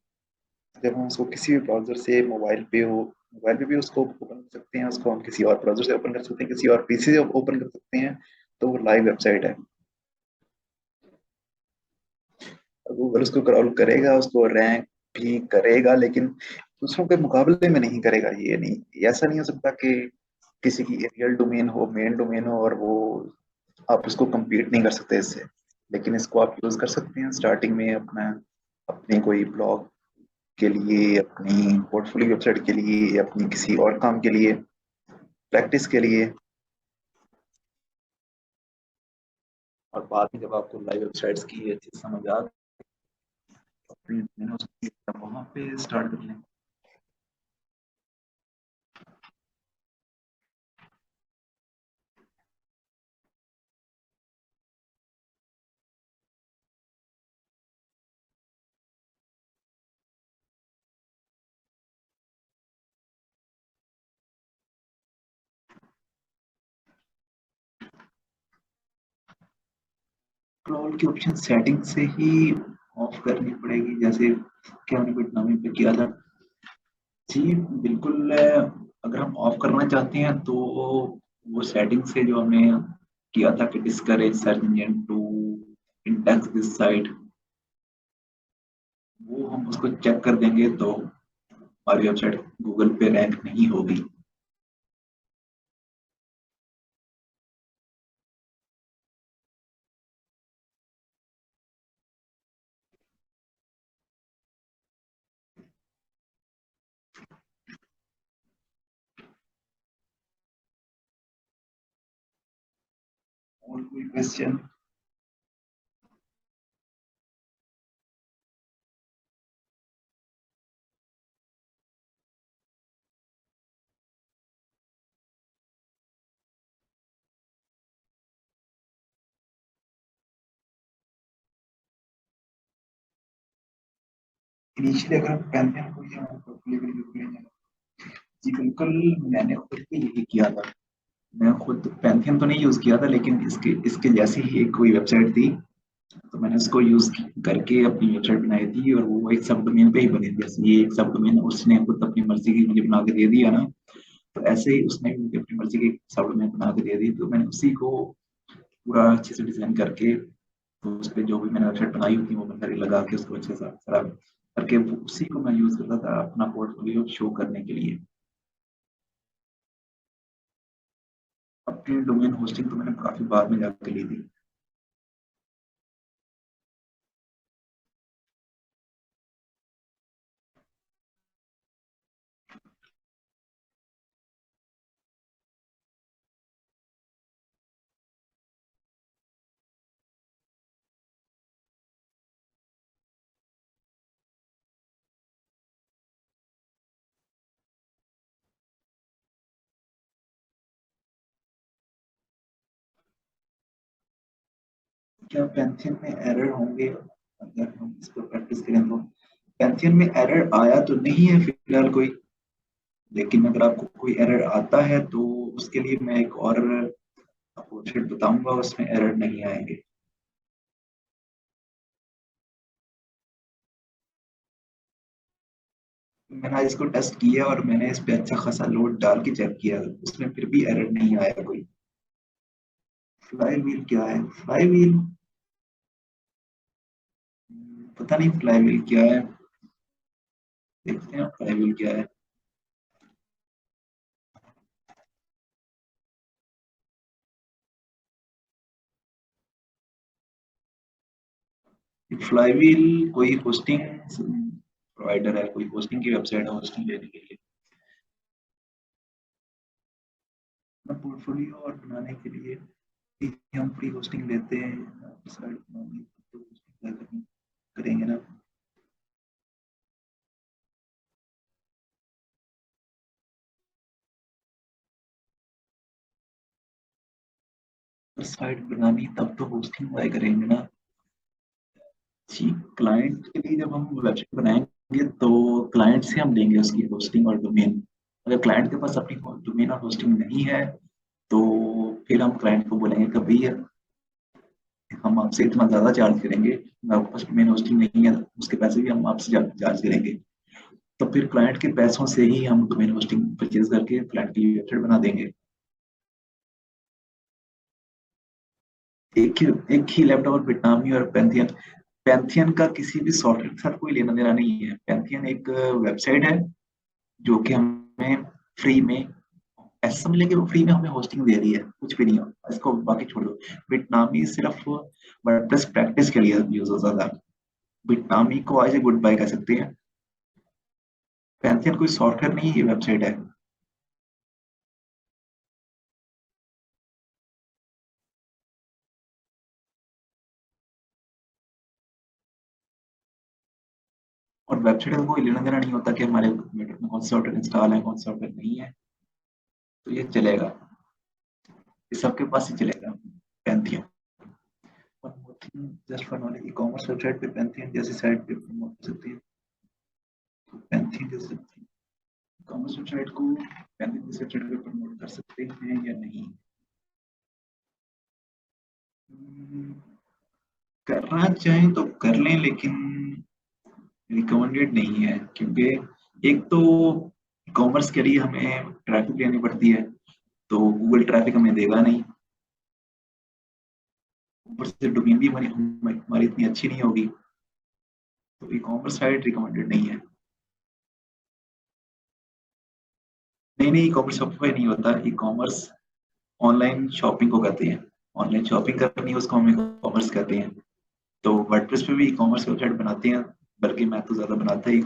जब हम उसको किसी भी ब्राउजर से, मोबाइल पे भी उसको ओपन कर सकते हैं, उसको हम किसी और ब्राउजर से ओपन कर सकते हैं, किसी और पीसी से ओपन कर सकते हैं। तो वो लाइव वेबसाइट है। गूगल उसको क्रॉल करेगा, उसको रैंक भी करेगा, लेकिन दूसरों के मुकाबले में नहीं करेगा। ये नहीं, ऐसा नहीं हो सकता कि किसी की रियल डोमेन हो, मेन डोमेन हो, और वो आप उसको compete नहीं कर सकते इससे। लेकिन इसको आप यूज कर सकते हैं स्टार्टिंग में अपना, अपने कोई ब्लॉग के लिए, अपनी पोर्टफोलियो वेबसाइट के लिए, या अपनी किसी और काम के लिए, प्रैक्टिस के लिए। और बाद में जब आपको लाइव वेबसाइट्स की अच्छी समझ आ गई, वहां पे स्टार्ट कर लें। क्रॉल की ऑप्शन सेटिंग से ही ऑफ करनी पड़ेगी, जैसे कि हमने कोई नामी पे किया था। जी बिल्कुल। अगर हम ऑफ करना चाहते हैं तो वो सेटिंग से जो हमने किया था कि discourage search engine to index this site, वो हम उसको चेक कर देंगे तो हमारी वेबसाइट गूगल पे रैंक नहीं होगी। और कोई क्वेश्चन? इनिशियली अगर हम पैंथेन को या portfolio के लिए करेंगे, जी बिल्कुल। मैंने खुद भी यही किया था। मैं खुद पैंथियन तो नहीं यूज किया था, लेकिन इसके इसके जैसी ही एक कोई वेबसाइट थी, तो मैंने उसको यूज करके अपनी वेबसाइट बनाई थी, और वो एक सब डोमेन पे ही बनी थी। जैसे ये एक सब डोमेन उसने खुद अपनी मर्जी की मुझे बना के दे दिया ना, तो ऐसे ही उसने भी मुझे अपनी मर्जी की सब डोमेन बना के दे दी। तो मैंने उसी को पूरा अच्छे से डिजाइन करके, तो उस पर जो भी मैंने वेबसाइट बनाई हुई थी वो बंदर लगा के उसको अच्छे से सारा करके, उसी को मैं यूज करता था अपना पोर्टफोलियो शो करने के लिए। अपनी डोमेन होस्टिंग तो मैंने काफी बाद में जाके ली थी। क्या पैंथियन में एरर होंगे अगर हम इस पर प्रैक्टिस करें तो? पैंथियन में एरर आया तो नहीं है फिलहाल कोई, लेकिन अगर आपको कोई एरर आता है तो उसके लिए मैं एक और अप्रोच बताऊंगा, उसमें एरर नहीं आएंगे। मैंने आज इसको टेस्ट किया और मैंने इस पे अच्छा खासा लोड डाल के चेक किया, उसमें फिर भी एरर नहीं आया कोई। फ्लाई व्हील क्या है? फ्लाई व्हील पता नहीं, फ्लाई व्हील क्या है, देखते हैं फ्लाई व्हील क्या है। फ्लाई व्हील कोई होस्टिंग प्रोवाइडर है, कोई होस्टिंग की वेबसाइट है होस्टिंग लेने के लिए। अपना पोर्टफोलियो और बनाने के लिए हम फ्री होस्टिंग लेते हैं, साइट बनानी तो होस्टिंग करनी करेंगे ना। साइट बनानी तब तो होस्टिंग बाय करेंगे ना जी। क्लाइंट के लिए जब हम वेबसाइट बनाएंगे तो क्लाइंट से हम लेंगे उसकी होस्टिंग और डोमेन। अगर क्लाइंट के पास अपनी डोमेन और होस्टिंग नहीं है तो फिर हम क्लाइंट को बोलेंगे कि भैया हम आपसे इतना ज्यादा चार्ज करेंगे, आपके पास डोमेन होस्टिंग नहीं है, उसके पैसे भी हम आपसे चार्ज करेंगे। तो फिर क्लाइंट के पैसों से ही हम डोमेन होस्टिंग परचेज करके क्लाइंट की वेबसाइट बना देंगे। एक ही लैपटॉप और बिटनामी और पैंथियन, पैंथियन का किसी भी सॉफ्टवेयर के साथ कोई लेना देना नहीं है। पैंथियन एक वेबसाइट है जो कि हमें फ्री में, ऐसा समझ लेंगे वो फ्री में हमें होस्टिंग दे रही है, कुछ भी नहीं हो इसको बाकी छोड़ दो। बिटनामी सिर्फ वर्डप्रेस प्रैक्टिस के लिए यूज होता था, बिटनामी को आज गुड बाय कह सकते हैं। पैंथियन कोई सॉफ्टवेयर नहीं, ये वेबसाइट है। और वेबसाइट का कोई लेना देना नहीं होता कि हमारे कंप्यूटर में कौन सा सॉफ्टवेयर इंस्टॉल है कौन सा सॉफ्टवेयर नहीं है, तो ये चलेगा, ये सबके पास ही चलेगा Pantheon. Just for knowledge, e commerce website पे पैंथियन जैसी साइट पे प्रमोट कर सकते हैं, तो पैंथियन जैसे कॉमर्स वेबसाइट को पैंथियन जैसे वेबसाइट पे प्रमोट कर सकते हैं या नहीं? हम्म, करना चाहें तो कर लें, लेकिन रिकमेंडेड नहीं है, क्योंकि एक तो कॉमर्स के लिए हमें ट्रैफिक लेनी पड़ती है, तो गूगल ट्रैफिक हमें देगा नहीं। ऊपर से डोमेन भी हमारी इतनी अच्छी नहीं होगी, तो ई कॉमर्स साइट रिकमेंडेड नहीं है। नहीं नहीं, ई कॉमर्स शॉपिफाई नहीं होता, ई कॉमर्स ऑनलाइन शॉपिंग को कहते हैं। ऑनलाइन शॉपिंग करनी है उसको हम ई कॉमर्स कहते हैं। तो वर्डप्रेस पे भी ई कॉमर्स वेबसाइट बनाते हैं, बल्कि मैं तो ज्यादा बनाता ही